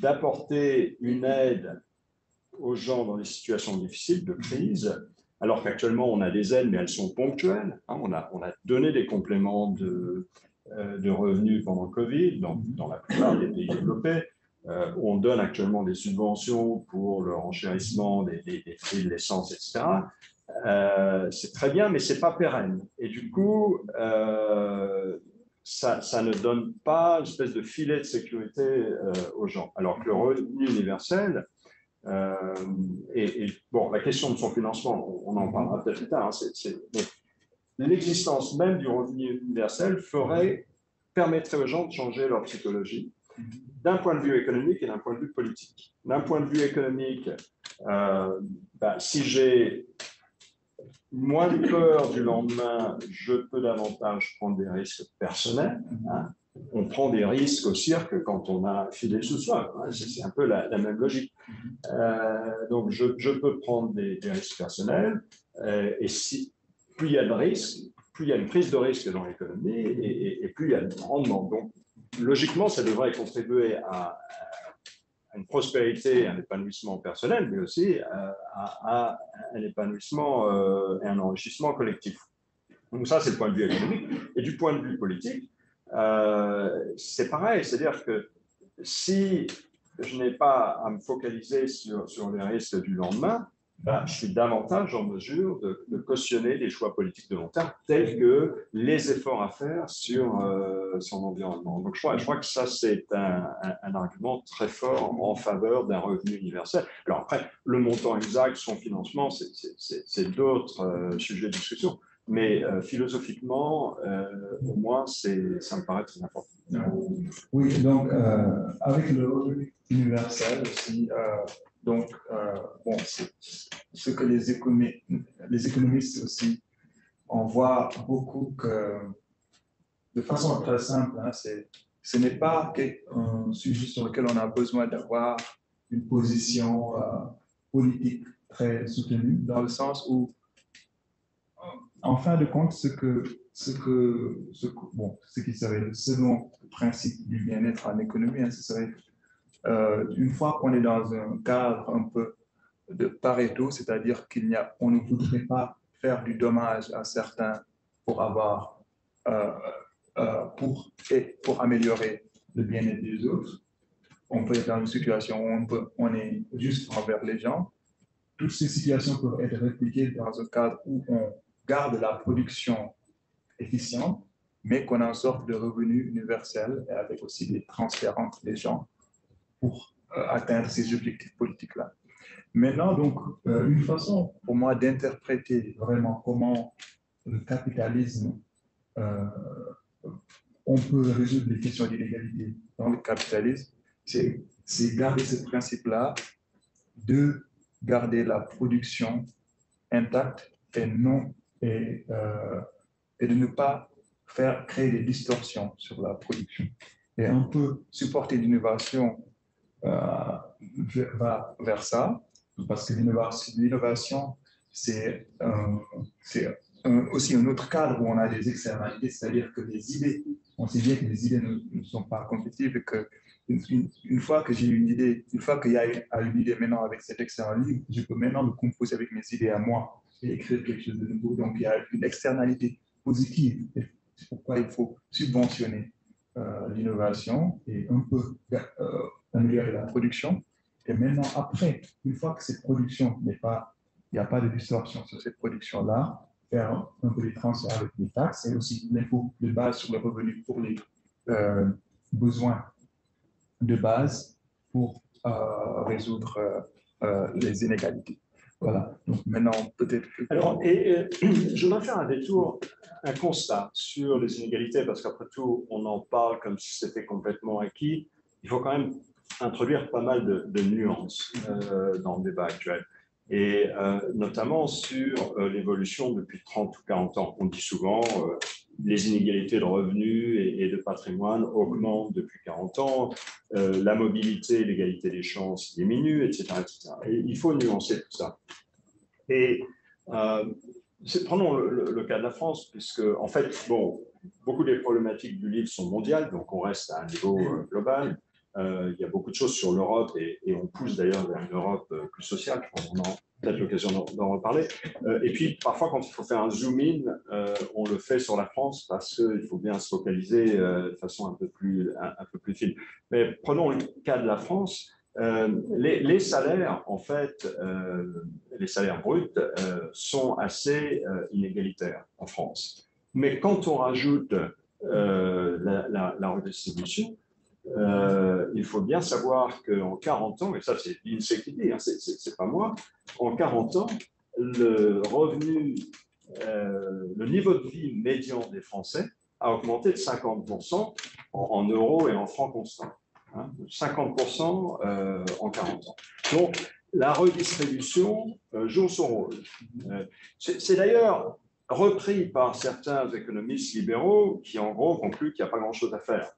d'apporter une aide aux gens dans des situations difficiles de crise, alors qu'actuellement on a des aides, mais elles sont ponctuelles. On a donné des compléments de revenus pendant le Covid dans la plupart des pays développés. On donne actuellement des subventions pour le renchérissement des prix de l'essence, etc. C'est très bien, mais ce n'est pas pérenne. Et du coup, ça ne donne pas une espèce de filet de sécurité aux gens. Alors que le revenu universel, bon, la question de son financement, on en parlera peut-être plus tard, l'existence même du revenu universel permettrait aux gens de changer leur psychologie d'un point de vue économique et d'un point de vue politique. D'un point de vue économique, si j'ai moins de peur du lendemain, je peux davantage prendre des risques personnels. On prend des risques au cirque quand on a un filet sous soi. C'est un peu la même logique. Donc, je peux prendre des risques personnels. Et plus il y a de risques, plus il y a une prise de risque dans l'économie et plus il y a de rendement. Donc, logiquement, ça devrait contribuer à une prospérité et un épanouissement personnel, mais aussi à un épanouissement et un enrichissement collectif. Donc ça, c'est le point de vue économique. Et du point de vue politique, c'est pareil, c'est-à-dire que si je n'ai pas à me focaliser sur les risques du lendemain, je suis davantage en mesure de cautionner des choix politiques de long terme, tels que les efforts à faire sur son environnement. Donc, je crois que ça, c'est un argument très fort en faveur d'un revenu universel. Alors après, le montant exact, son financement, c'est d'autres sujets de discussion. Mais philosophiquement, pour moi, ça me paraît très important. Oui, donc avec le revenu universel aussi, bon, c'est ce que les économistes aussi, on voit beaucoup que, de façon très simple, ce n'est pas un sujet sur lequel on a besoin d'avoir une position politique très soutenue, dans le sens où, en fin de compte, ce qui serait le second principe du bien-être en économie, ce serait une fois qu'on est dans un cadre un peu de Pareto, c'est-à-dire qu'on ne voudrait pas faire du dommage à certains pour pour améliorer le bien-être des autres. On peut être dans une situation où on est juste envers les gens. Toutes ces situations peuvent être répliquées dans un cadre où on garde la production efficiente, mais qu'on a une sorte de revenu universel et avec aussi des transferts entre les gens pour atteindre ces objectifs politiques-là. Maintenant, donc, une façon pour moi d'interpréter vraiment comment le capitalisme, on peut résoudre les questions d'inégalité dans le capitalisme, c'est garder ce principe-là de garder la production intacte et de ne pas créer des distorsions sur la production. Et on peut supporter l'innovation va vers ça, parce que l'innovation, c'est aussi un autre cadre où on a des externalités, c'est-à-dire que les idées, on sait bien que les idées ne sont pas compétitives et que une fois que j'ai une idée, une fois qu'il y a une idée maintenant avec cette externalité, je peux maintenant me composer avec mes idées à moi et écrire quelque chose de nouveau. Donc, il y a une externalité positive. C'est pourquoi il faut subventionner l'innovation et un peu améliorer la production. Et maintenant, après, une fois que cette production il n'y a pas de distorsion sur cette production-là, faire un peu des transferts avec les taxes et aussi l'impôt de base sur le revenu pour les besoins de base pour résoudre les inégalités. Voilà. Donc maintenant, peut-être que... Alors, je voudrais faire un détour, un constat sur les inégalités, parce qu'après tout, on en parle comme si c'était complètement acquis. Il faut quand même introduire pas mal de nuances dans le débat actuel, et notamment sur l'évolution depuis 30 ou 40 ans. On dit souvent les inégalités de revenus et de patrimoine augmentent depuis 40 ans, la mobilité et l'égalité des chances diminuent, etc., etc. Et il faut nuancer tout ça. Et Prenons le cas de la France, puisque, en fait, bon, beaucoup des problématiques du livre sont mondiales, donc on reste à un niveau global. Il y a beaucoup de choses sur l'Europe et on pousse d'ailleurs vers une Europe plus sociale. Je pense qu'on aura peut-être l'occasion d'en reparler. Et puis, parfois, quand il faut faire un zoom-in, on le fait sur la France parce qu'il faut bien se focaliser de façon un peu plus fine. Mais prenons le cas de la France. Les salaires, en fait, les salaires bruts sont assez inégalitaires en France. Mais quand on rajoute la redistribution, il faut bien savoir qu'en 40 ans, et ça c'est l'INSEE qui dit, hein, c'est pas moi, en 40 ans, le revenu, le niveau de vie médian des Français a augmenté de 50% en euros et en francs constants. Hein, 50% en 40 ans. Donc, la redistribution joue son rôle. C'est d'ailleurs repris par certains économistes libéraux qui, en gros, concluent qu'il n'y a pas grand-chose à faire.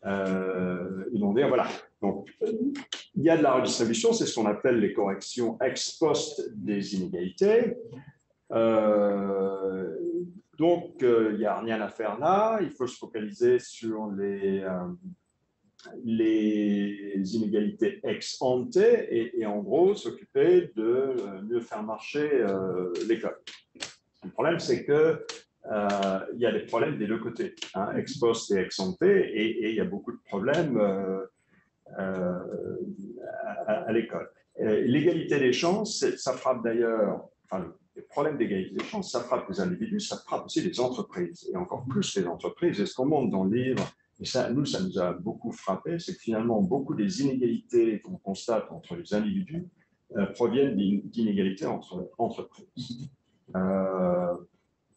Ils vont dire, voilà, donc il y a de la redistribution, c'est ce qu'on appelle les corrections ex post des inégalités. Donc, il n'y a rien à faire là, il faut se focaliser sur les inégalités ex ante et en gros s'occuper de mieux faire marcher l'école. Le problème, c'est que il y a des problèmes des deux côtés, hein, ex post et ex ante, et il y a beaucoup de problèmes à l'école. L'égalité des chances, ça frappe d'ailleurs, enfin, le problème d'égalité des chances, ça frappe les individus, ça frappe aussi les entreprises, et encore plus les entreprises. Et ce qu'on montre dans le livre, et ça nous a beaucoup frappé, c'est que finalement, beaucoup des inégalités qu'on constate entre les individus proviennent d'inégalités entre entreprises.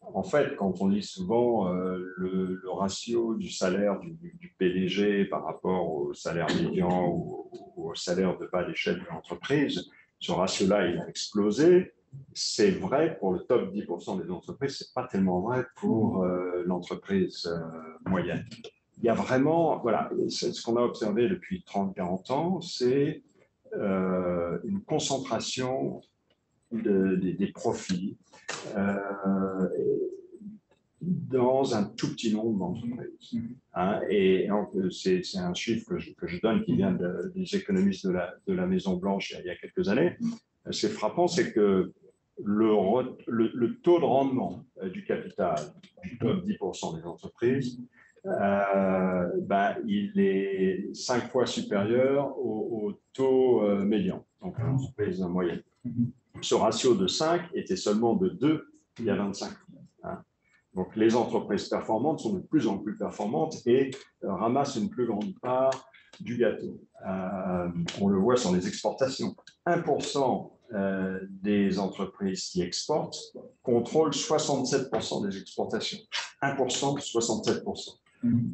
En fait, quand on lit souvent le ratio du salaire du PDG par rapport au salaire médian ou au salaire de bas d'échelle de l'entreprise, ce ratio-là, il a explosé. C'est vrai pour le top 10% des entreprises, ce n'est pas tellement vrai pour l'entreprise moyenne. Il y a vraiment, voilà, ce qu'on a observé depuis 30-40 ans, c'est une concentration des profits dans un tout petit nombre d'entreprises. Hein, et c'est un chiffre que je donne qui vient des économistes de la Maison-Blanche il y a quelques années. C'est frappant, c'est que le taux de rendement du capital du top 10% des entreprises, il est 5 fois supérieur au taux médian, donc à l'entreprise moyenne. Ce ratio de 5 était seulement de 2 il y a 25 ans. Hein. Donc les entreprises performantes sont de plus en plus performantes et ramassent une plus grande part du gâteau. On le voit sur les exportations. 1% des entreprises qui exportent contrôlent 67% des exportations. 1%, 67%.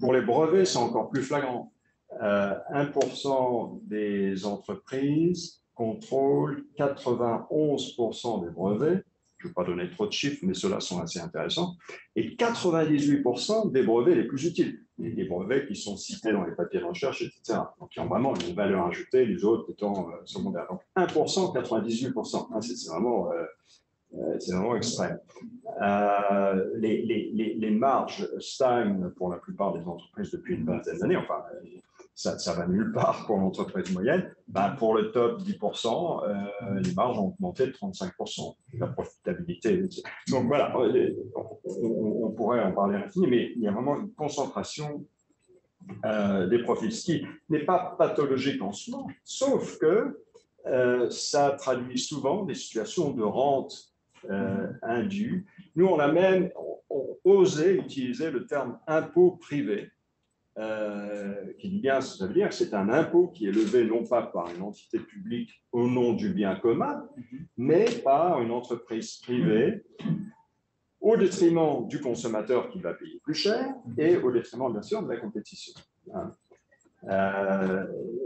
Pour les brevets, c'est encore plus flagrant. 1% des entreprises contrôlent 91% des brevets. Je ne vais pas donner trop de chiffres, mais ceux-là sont assez intéressants. Et 98% des brevets les plus utiles. Les brevets qui sont cités dans les papiers de recherche, etc. Donc, qui ont vraiment une valeur ajoutée, les autres étant secondaires. Donc, 1%, 98%. Hein, c'est vraiment extrême. Les marges stagnent pour la plupart des entreprises depuis une vingtaine d'années. Enfin, ça va nulle part pour l'entreprise moyenne. Pour le top 10%, les marges ont augmenté de 35%. La profitabilité. Donc voilà, on pourrait en parler à l'infini, mais il y a vraiment une concentration des profits, ce qui n'est pas pathologique en soi, sauf que ça traduit souvent des situations de rente indue. Nous, on a même osé utiliser le terme impôt privé, qui dit bien, ça veut dire que c'est un impôt qui est levé non pas par une entité publique au nom du bien commun, mais par une entreprise privée au détriment du consommateur qui va payer plus cher et au détriment, bien sûr, de la compétition.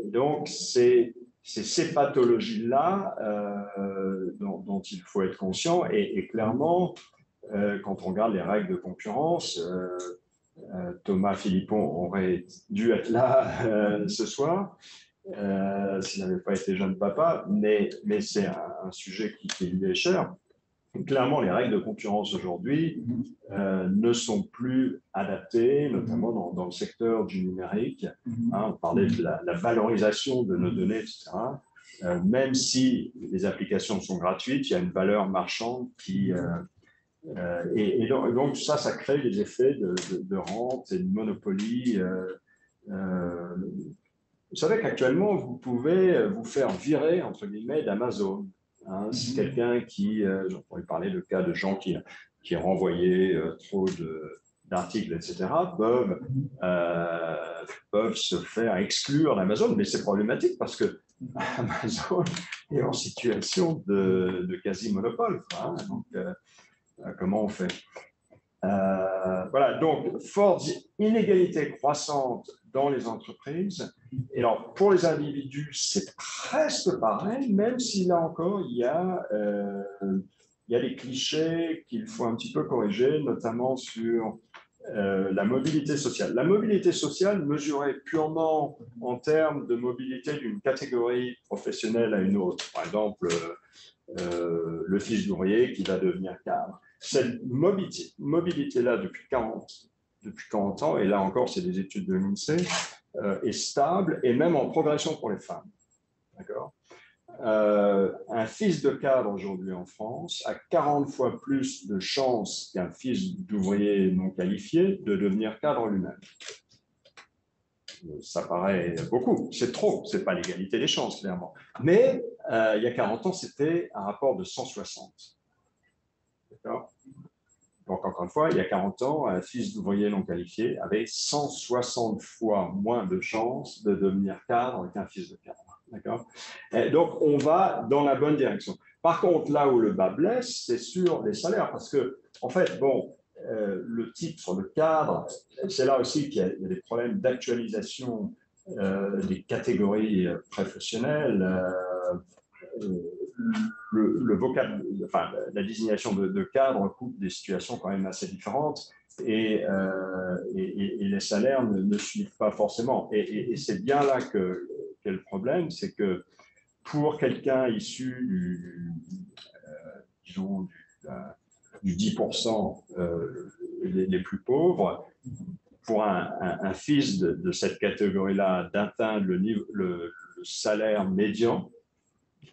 Donc, c'est ces pathologies-là dont il faut être conscient et clairement, quand on regarde les règles de concurrence, Thomas Philippon aurait dû être là ce soir s'il n'avait pas été jeune papa, mais c'est un sujet qui lui est cher. clairement, les règles de concurrence aujourd'hui ne sont plus adaptées, notamment dans le secteur du numérique. On parlait de la valorisation de nos données, etc. Même si les applications sont gratuites, il y a une valeur marchande qui... et donc, ça crée des effets de rente et de monopoly. Vous savez qu'actuellement, vous pouvez vous faire virer, entre guillemets, d'Amazon. Si quelqu'un qui, j'en pourrais parler de cas de gens qui renvoyaient trop d'articles, etc., peuvent se faire exclure d'Amazon. Mais c'est problématique parce que Amazon est en situation de quasi-monopole. Donc, comment on fait? Voilà, donc, forte inégalité croissante dans les entreprises. Et alors, pour les individus, c'est presque pareil, même si là encore, il y a des clichés qu'il faut un petit peu corriger, notamment sur la mobilité sociale. La mobilité sociale mesurée purement en termes de mobilité d'une catégorie professionnelle à une autre. Par exemple, le fils d'ouvrier qui va devenir cadre. Cette mobilité-là, depuis 40 ans, et là encore, c'est des études de l'INSEE, est stable et même en progression pour les femmes. D'accord ? Un fils de cadre aujourd'hui en France a 40 fois plus de chances qu'un fils d'ouvrier non qualifié de devenir cadre lui-même. Ça paraît beaucoup, c'est trop, c'est pas l'égalité des chances, clairement. Mais il y a 40 ans, c'était un rapport de 160. D'accord ? Donc, encore une fois, il y a 40 ans, un fils d'ouvrier non qualifié avait 160 fois moins de chances de devenir cadre qu'un fils de cadre. D'accord ? Donc, on va dans la bonne direction. Par contre, là où le bas blesse, c'est sur les salaires. Parce que, en fait, le titre de cadre, c'est là aussi qu'il y a des problèmes d'actualisation des catégories professionnelles. La désignation de cadre coupe des situations quand même assez différentes et les salaires ne suivent pas forcément. Et c'est bien là qu'est le problème, c'est que pour quelqu'un issu disons, du 10% les plus pauvres, pour un fils de cette catégorie-là d'atteindre le salaire médian,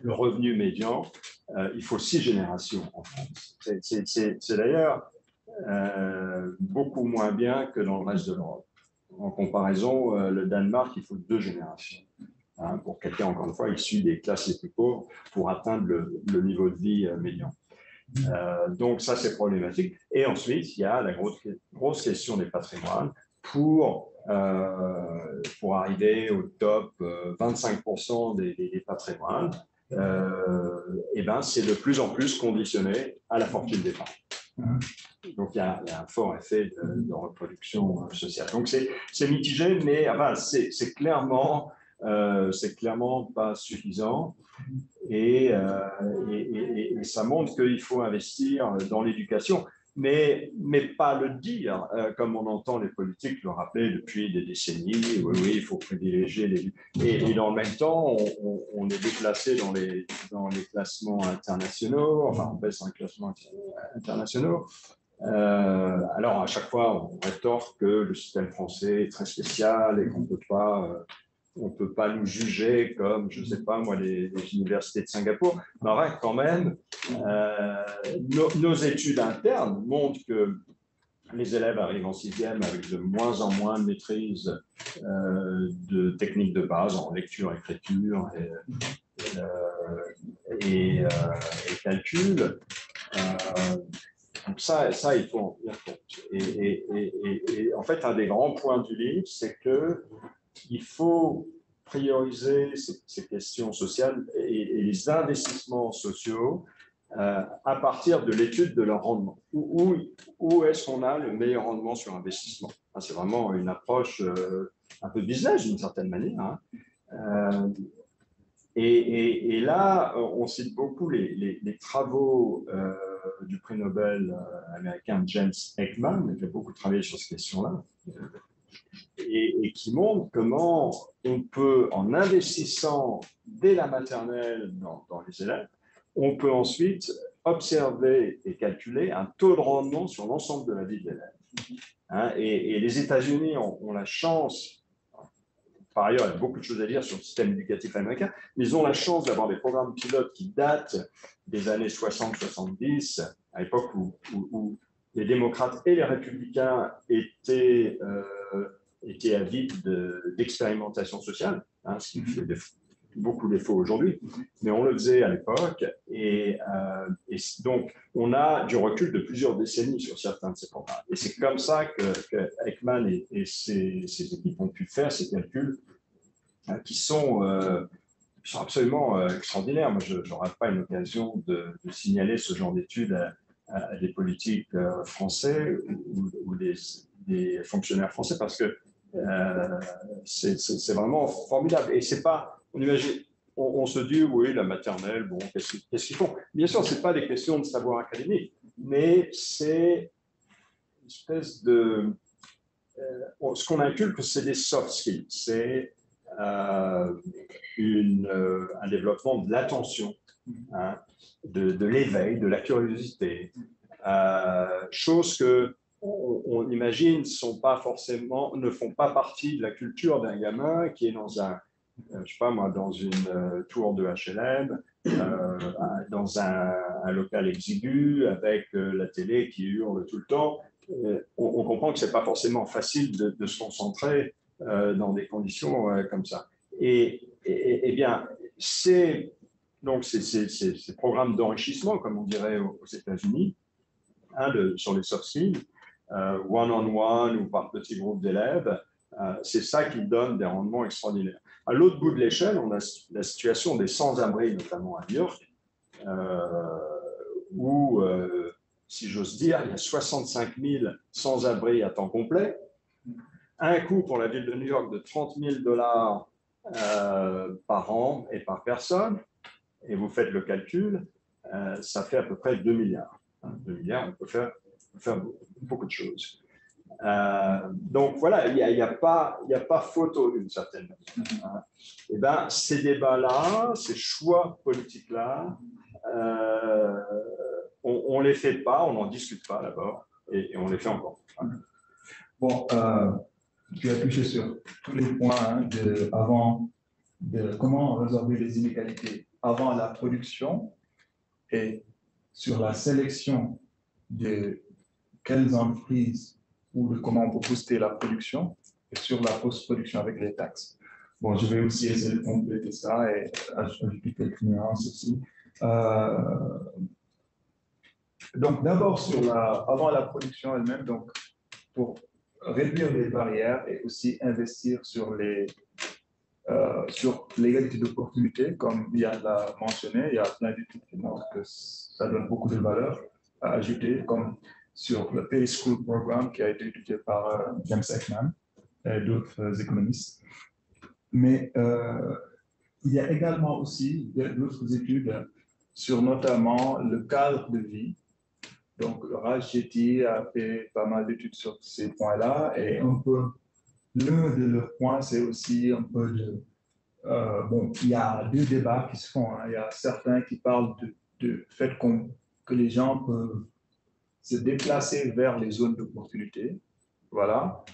le revenu médian, il faut 6 générations en France. C'est d'ailleurs beaucoup moins bien que dans le reste de l'Europe. En comparaison, le Danemark, il faut 2 générations. Pour quelqu'un, encore une fois, issu des classes les plus pauvres, pour atteindre le niveau de vie médian. Donc ça, c'est problématique. Et ensuite, il y a la grosse question des patrimoines pour arriver au top 25% des patrimoines. C'est de plus en plus conditionné à la fortune des parents. Donc, il y a un fort effet de reproduction sociale. Donc, c'est mitigé, mais c'est clairement pas suffisant. Et ça montre qu'il faut investir dans l'éducation, mais pas le dire, comme on entend les politiques le rappeler depuis des décennies. Oui, il faut privilégier les... Et dans le même temps, on est déplacé dans les classements internationaux, enfin, on baisse dans les classements internationaux. Alors, à chaque fois, on rétorque que le système français est très spécial et qu'on ne peut pas nous juger comme, je ne sais pas moi, les universités de Singapour. Mais ouais, quand même, nos études internes montrent que les élèves arrivent en 6e avec de moins en moins de maîtrise de techniques de base en lecture, écriture et calcul. Donc ça, il faut en tenir compte. Et en fait, un des grands points du livre, c'est qu'il faut prioriser ces questions sociales et les investissements sociaux à partir de l'étude de leur rendement. Où est-ce qu'on a le meilleur rendement sur investissement? C'est vraiment une approche un peu business d'une certaine manière. Et là, on cite beaucoup les travaux du prix Nobel américain James Heckman, qui a beaucoup travaillé sur ces questions-là, et qui montre comment on peut, en investissant dès la maternelle dans les élèves, on peut ensuite observé et calculé un taux de rendement sur l'ensemble de la vie de l'élève. Hein, et les États-Unis ont la chance, par ailleurs, il y a beaucoup de choses à dire sur le système éducatif américain, mais ils ont la chance d'avoir des programmes pilotes qui datent des années 60-70, à l'époque où les démocrates et les républicains étaient avides d'expérimentation sociale, hein, ce qui fait beaucoup défaut aujourd'hui, mais on le faisait à l'époque, et donc on a du recul de plusieurs décennies sur certains de ces programmes. Et c'est comme ça que Ekman et ses équipes ont pu faire ces calculs qui sont absolument extraordinaires. Moi, je ne rate pas une occasion de signaler ce genre d'études à des politiques français ou des fonctionnaires français, parce que c'est vraiment formidable. Et c'est pas, on imagine, on se dit, oui, la maternelle, bon, qu'est-ce qu'ils font? Bien sûr, ce n'est pas des questions de savoir académique, mais c'est une espèce de... ce qu'on inculque, c'est des soft skills. C'est un développement de l'attention, hein, de l'éveil, de la curiosité, choses que on imagine ne font pas partie de la culture d'un gamin qui est dans je sais pas moi, dans une tour de HLM, dans un local exigu, avec la télé qui hurle tout le temps. On comprend que c'est pas forcément facile de se concentrer dans des conditions comme ça. Et bien, ces programmes d'enrichissement, comme on dirait aux États-Unis, hein, sur les soft skills, one-on-one ou par petits groupes d'élèves, c'est ça qui donne des rendements extraordinaires. À l'autre bout de l'échelle, on a la situation des sans-abri, notamment à New York, où, si j'ose dire, il y a 65 000 sans-abri à temps complet, un coût pour la ville de New York de $30 000 par an et par personne, et vous faites le calcul, ça fait à peu près 2 milliards. 2 milliards, on peut faire beaucoup de choses. Donc voilà, il n'y a pas photo d'une certaine manière. Et ben, ces débats-là, ces choix politiques-là, on ne les fait pas, on n'en discute pas d'abord, et on les fait encore. Bon, tu as touché sur tous les points de comment résorber les inégalités avant la production et sur la sélection de quelles entreprises ou de comment on peut booster la production et sur la post-production avec les taxes. Bon, je vais aussi essayer de compléter ça et ajouter quelques nuances aussi. Donc, d'abord, avant la production elle-même, donc, pour réduire les barrières et aussi investir sur l'égalité d'opportunités, comme Yann l'a mentionné, il y a plein d'études qui montrent que ça donne beaucoup de valeur à ajouter, comme sur le Pay School Programme qui a été étudié par James Ekman et d'autres économistes. Mais il y a également aussi d'autres études sur notamment le cadre de vie. Donc, Raj Chetty a fait pas mal d'études sur ces points-là et l'un de leurs points, c'est aussi un peu bon, il y a deux débats qui se font. Hein. Il y a certains qui parlent du fait que les gens peuvent se déplacer vers les zones d'opportunité. Voilà.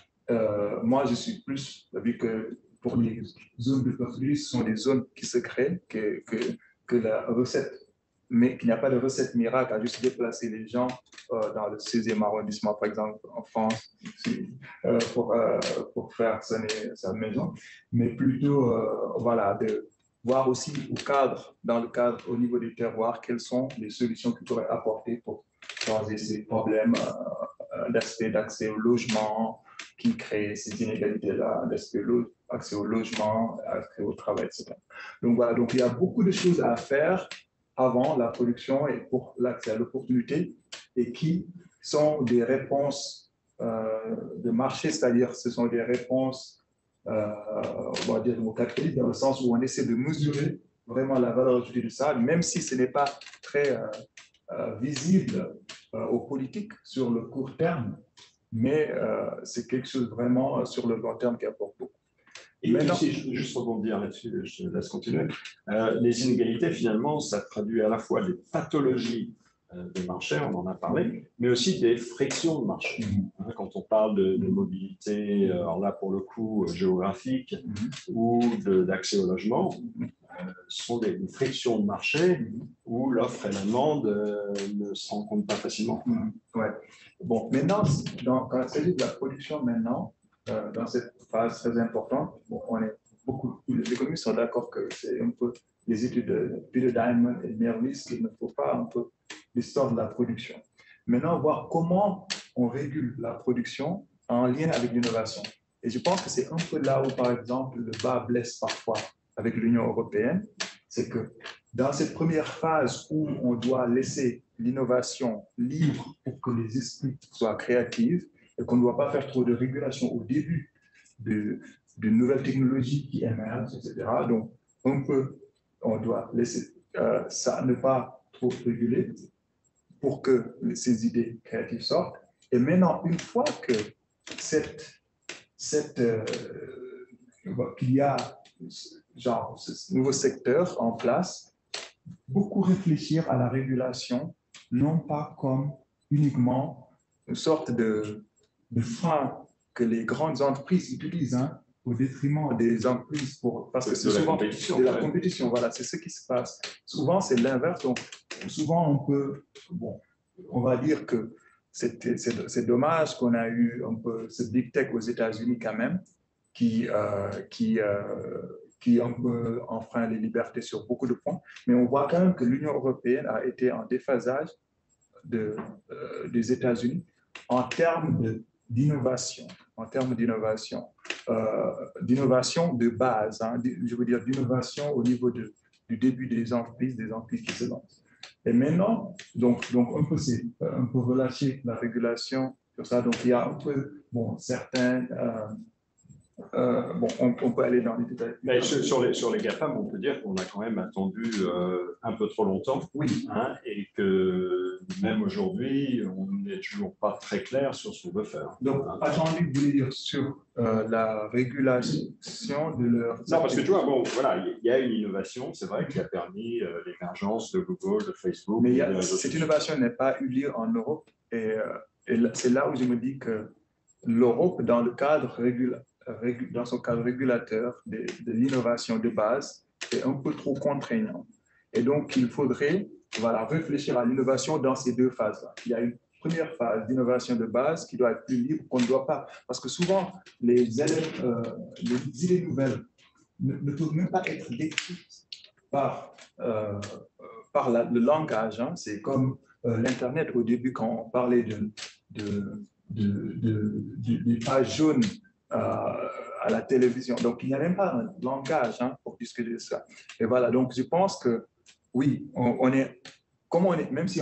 Moi, je suis plus, vu que pour les zones d'opportunité, ce sont des zones qui se créent, que la recette, mais qu'il n'y a pas de recette miracle à juste déplacer les gens dans le 16e arrondissement, par exemple, en France, pour faire sonner sa maison, mais plutôt, voilà, de voir aussi dans le cadre, au niveau des terroirs, quelles sont les solutions qu'ils pourraient apporter pour changer ces problèmes d'accès au logement qui créent ces inégalités-là, d'accès au logement, accès au travail, etc. Donc voilà, donc il y a beaucoup de choses à faire avant la production et pour l'accès à l'opportunité et qui sont des réponses de marché, c'est-à-dire ce sont des réponses, on va dire, capitalistes, dans le sens où on essaie de mesurer vraiment la valeur ajoutée de ça, même si ce n'est pas très visible aux politiques sur le court terme, mais c'est quelque chose vraiment sur le long terme qui apporte beaucoup. Et maintenant, si je juste rebondir là-dessus, je laisse continuer. Les inégalités, finalement, ça traduit à la fois des pathologies de marché, on en a parlé, mais aussi des frictions de marché. Quand on parle de mobilité, alors là pour le coup géographique ou d'accès au logement, ce sont des frictions de marché où l'offre et la demande ne se rencontrent pas facilement. Ouais. Bon, maintenant, quand il s'agit de la production maintenant, dans cette phase très importante, bon, les économistes sont d'accord que c'est un peu les études de Peter Diamond et Merlis qu'il ne faut pas un peu l'histoire de la production. Maintenant, voir comment on régule la production en lien avec l'innovation. Et je pense que c'est un peu là où, par exemple, le bas blesse parfois avec l'Union européenne, c'est que dans cette première phase où on doit laisser l'innovation libre pour que les esprits soient créatifs et qu'on ne doit pas faire trop de régulation au début de nouvelles technologies qui émergent, etc. Donc, on doit laisser ça, ne pas trop réguler pour que ces idées créatives sortent. Et maintenant, une fois que qu'il y a genre ce nouveau secteur en place, beaucoup réfléchir à la régulation, non pas comme uniquement une sorte de frein que les grandes entreprises utilisent au détriment des entreprises, parce que c'est souvent de la compétition. Voilà, c'est ce qui se passe. Souvent, c'est l'inverse. Donc, souvent, on va dire que c'est dommage qu'on a eu un peu ce big tech aux États-Unis quand même, qui un peu enfreint les libertés sur beaucoup de points. Mais on voit quand même que l'Union européenne a été en déphasage des États-Unis en termes d'innovation, d'innovation de base, je veux dire d'innovation au niveau du début des entreprises qui se lancent. Et maintenant, donc un peu relâcher la régulation sur ça. Donc il y a un peu, certains on peut aller dans les détails. Mais sur les GAFAM, on peut dire qu'on a quand même attendu un peu trop longtemps. Oui. Et que même aujourd'hui, on n'est toujours pas très clair sur ce qu'on veut faire. Donc, attendu, vous voulez dire sur la régulation de leur... Non, parce que tu vois, il y a une innovation, c'est vrai, qui a permis l'émergence de Google, de Facebook. Mais cette innovation n'est pas eu lieu en Europe. Et c'est là où je me dis que l'Europe, dans son cadre régulateur de l'innovation de base, est un peu trop contraignant. Et donc, il faudrait réfléchir à l'innovation dans ces deux phases-là. Il y a une première phase d'innovation de base qui doit être plus libre, qu'on ne doit pas... Parce que souvent, les idées nouvelles ne peuvent même pas être décrites par le langage. C'est comme l'Internet au début, quand on parlait des pages jaunes à la télévision. Donc, il n'y a même pas un langage pour discuter de ça. Et voilà, donc je pense que oui, même si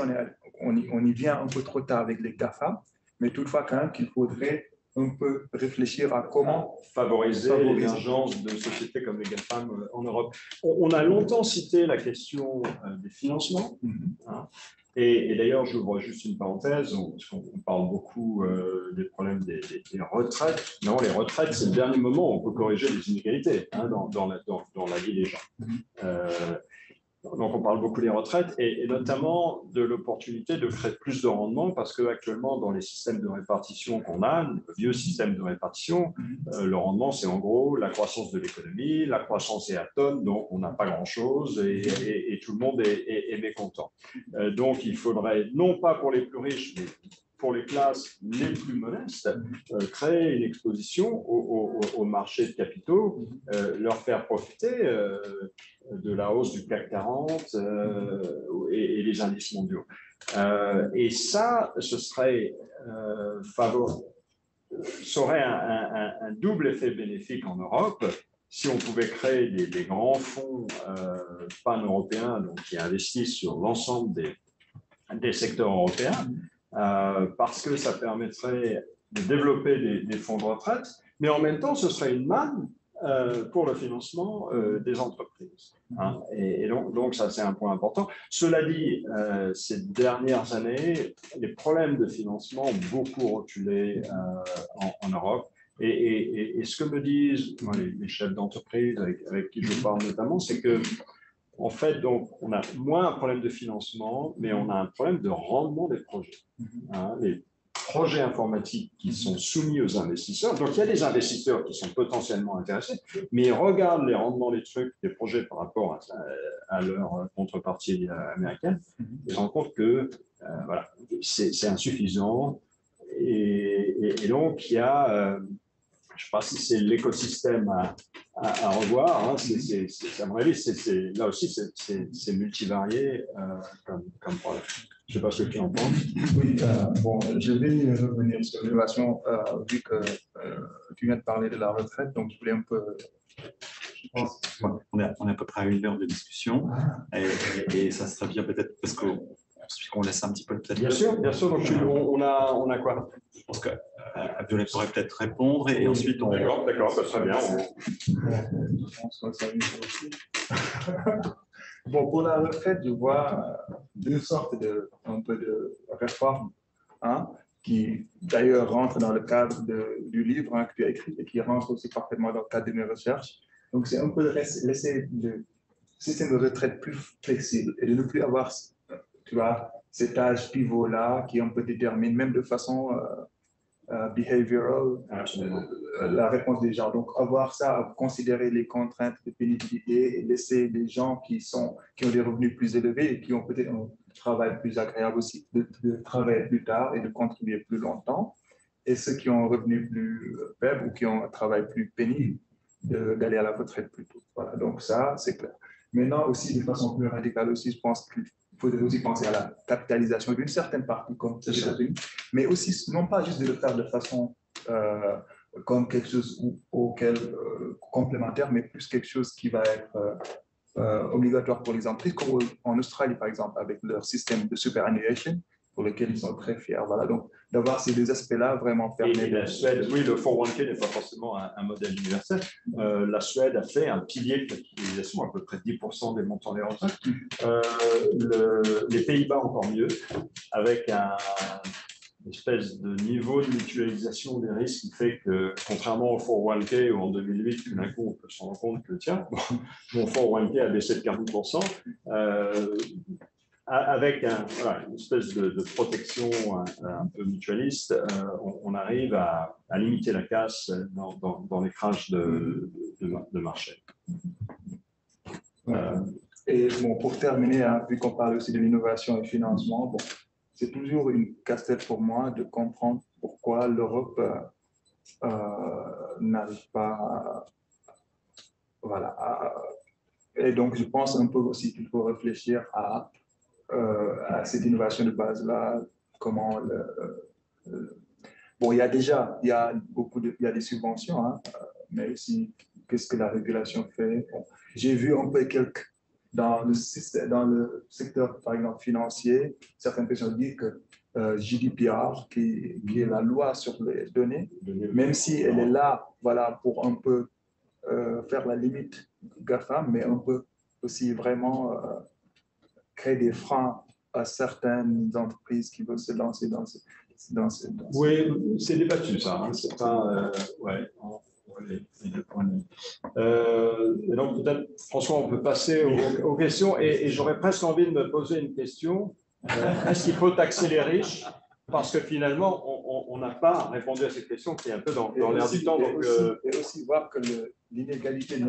on y vient un peu trop tard avec les GAFA, mais toutefois quand même qu'il faudrait un peu réfléchir à comment favoriser l'émergence de sociétés comme les GAFAM en Europe. On a longtemps cité la question des financements. Et d'ailleurs, j'ouvre juste une parenthèse, parce qu'on parle beaucoup des problèmes des retraites. Non, les retraites, c'est le dernier moment où on peut corriger les inégalités dans la vie des gens. Donc, on parle beaucoup des retraites et notamment de l'opportunité de créer plus de rendement parce qu'actuellement, dans les systèmes de répartition qu'on a, le vieux système de répartition, le rendement, c'est en gros la croissance de l'économie, la croissance est atone, donc on n'a pas grand-chose et tout le monde est mécontent. Donc, il faudrait, non pas pour les plus riches, mais pour les classes les plus modestes, créer une exposition au marché de capitaux, leur faire profiter de la hausse du CAC 40 et des indices mondiaux. Et ça, ça aurait un double effet bénéfique en Europe si on pouvait créer des grands fonds pan-européens qui investissent sur l'ensemble des secteurs européens, parce que ça permettrait de développer des fonds de retraite, mais en même temps, ce serait une manne pour le financement des entreprises. Et donc, ça, c'est un point important. Cela dit, ces dernières années, les problèmes de financement ont beaucoup reculé en Europe. Et ce que me disent les chefs d'entreprise avec qui je parle notamment, c'est que en fait, donc, on a moins un problème de financement, mais on a un problème de rendement des projets. Hein, les projets informatiques qui sont soumis aux investisseurs. Donc, il y a des investisseurs qui sont potentiellement intéressés, mais ils regardent les rendements des trucs, des projets par rapport à leur contrepartie américaine. Ils se rendent compte que voilà, c'est insuffisant. Et donc, il y a, je ne sais pas si c'est l'écosystème à revoir. Hein, à mon avis, là aussi, c'est multivarié comme problème. Je ne sais pas ce que tu en penses. Oui, bon, je vais revenir sur l'innovation, vu que tu viens de parler de la retraite, donc je voulais un peu. Je pense. On est à peu près à 1 heure de discussion, et ça serait bien peut-être parce qu'on laisse un petit peu peut-être. Bien sûr. Donc, on a quoi? Je pense que Abdoulaye pourrait peut-être répondre, et ensuite on. D'accord, ça serait bien. Je pense que ça aussi. Bon, pour la retraite, je vois deux sortes un peu de réformes, hein, qui d'ailleurs rentrent dans le cadre du livre, hein, que tu as écrit, et qui rentrent aussi parfaitement dans le cadre de mes recherches. Donc, c'est un peu de laisser le système de retraite plus flexible et de ne plus avoir, tu vois, cet âge pivot-là qui un peu détermine, même de façon behavioral, la réponse des gens. Donc, avoir ça, considérer les contraintes de pénibilité et laisser les gens qui ont des revenus plus élevés et qui ont peut-être un travail plus agréable aussi, de travailler plus tard et de contribuer plus longtemps. Et ceux qui ont un revenu plus faible ou qui ont un travail plus pénible, d'aller à la retraite plus tôt. Voilà, donc ça, c'est clair. Maintenant aussi, de façon plus radicale aussi, je pense qu'il faudrait aussi penser à la capitalisation d'une certaine partie comme les États-Unis, mais aussi non pas juste de le faire de façon comme quelque chose auquel complémentaire, mais plus quelque chose qui va être obligatoire pour les entreprises, comme en Australie par exemple, avec leur système de superannuation, pour lequel ils sont très fiers. Voilà, donc d'avoir ces deux aspects-là vraiment permet. La Suède, oui, le 401k n'est pas forcément un modèle universel. La Suède a fait un pilier de capitalisation, à peu près 10% des montants des retraites. Les Pays-Bas encore mieux, avec une espèce de niveau de mutualisation des risques qui fait que, contrairement au 401k où en 2008, tout d'un coup, on peut se rendre compte que, tiens, mon 401k a baissé de 40%, avec une espèce de protection un peu mutualiste, on arrive à limiter la casse dans les crashs de marché. Et bon, pour terminer, hein, vu qu'on parle aussi de l'innovation et du financement, bon, c'est toujours une casse-tête pour moi de comprendre pourquoi l'Europe n'arrive pas voilà, et donc je pense un peu aussi qu'il faut réfléchir à cette innovation de base-là, comment bon, il y a des subventions, hein, mais aussi qu'est-ce que la régulation fait. Bon, j'ai vu un peu dans le secteur, par exemple, financier, certaines personnes disent que GDPR, qui est la loi sur les données, même si elle est là, voilà, pour un peu faire la limite GAFAM, mais on peut aussi vraiment créer des freins à certaines entreprises qui veulent se lancer dans ce. Oui, c'est débattu ça. Hein. C'est pas. Ouais. Et donc peut-être, François, on peut passer aux questions. Et j'aurais presque envie de me poser une question. Est-ce qu'il faut taxer les riches? Parce que finalement, on n'a pas répondu à cette question qui est un peu dans l'air du temps. Et aussi voir que l'inégalité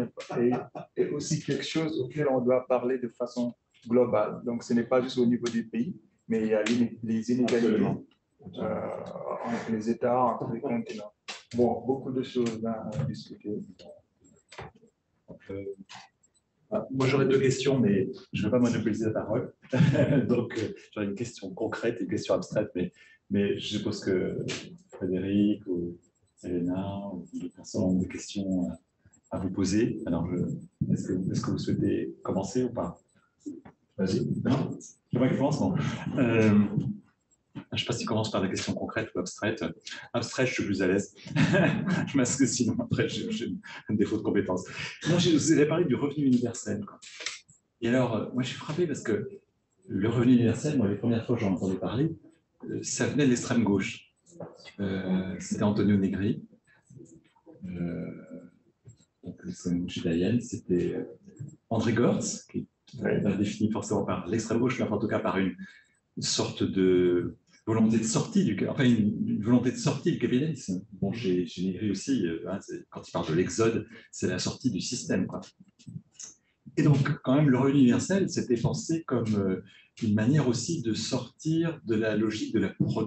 est aussi quelque chose auquel on doit parler de façon globale. Donc, ce n'est pas juste au niveau du pays, mais il y a les inégalités entre les États, entre les continents. Bon, beaucoup de choses à discuter. Moi, j'aurais deux questions, mais je ne veux pas monopoliser la parole. Donc, j'aurais une question concrète et une question abstraite, mais je suppose que Frédéric ou Elena ou d'autres personnes ont des questions à vous poser. Alors, est-ce que vous souhaitez commencer ou pas? Vas-y. Non, c'est moi qui commence. Bon. Je ne sais pas si tu commences par des questions concrètes ou abstraites. Abstraites, je suis plus à l'aise. Parce que sinon, après, j'ai un défaut de compétence. Moi, je vous ai parlé du revenu universel. Quoi. Et alors, moi, je suis frappé parce que le revenu universel, moi, les premières fois que j'en entendais parler, ça venait de l'extrême gauche. C'était Antonio Negri. Donc, l'extrême gauche italienne. C'était André Gortz, qui pas définie forcément par l'extrême gauche, mais en tout cas par une sorte de volonté de sortie une volonté de sortie du capitalisme. Bon, j'ai écrit aussi, quand il parle de l'exode, c'est la sortie du système, quoi. Et donc, quand même, le revenu universel, c'était pensé comme une manière aussi de sortir de la logique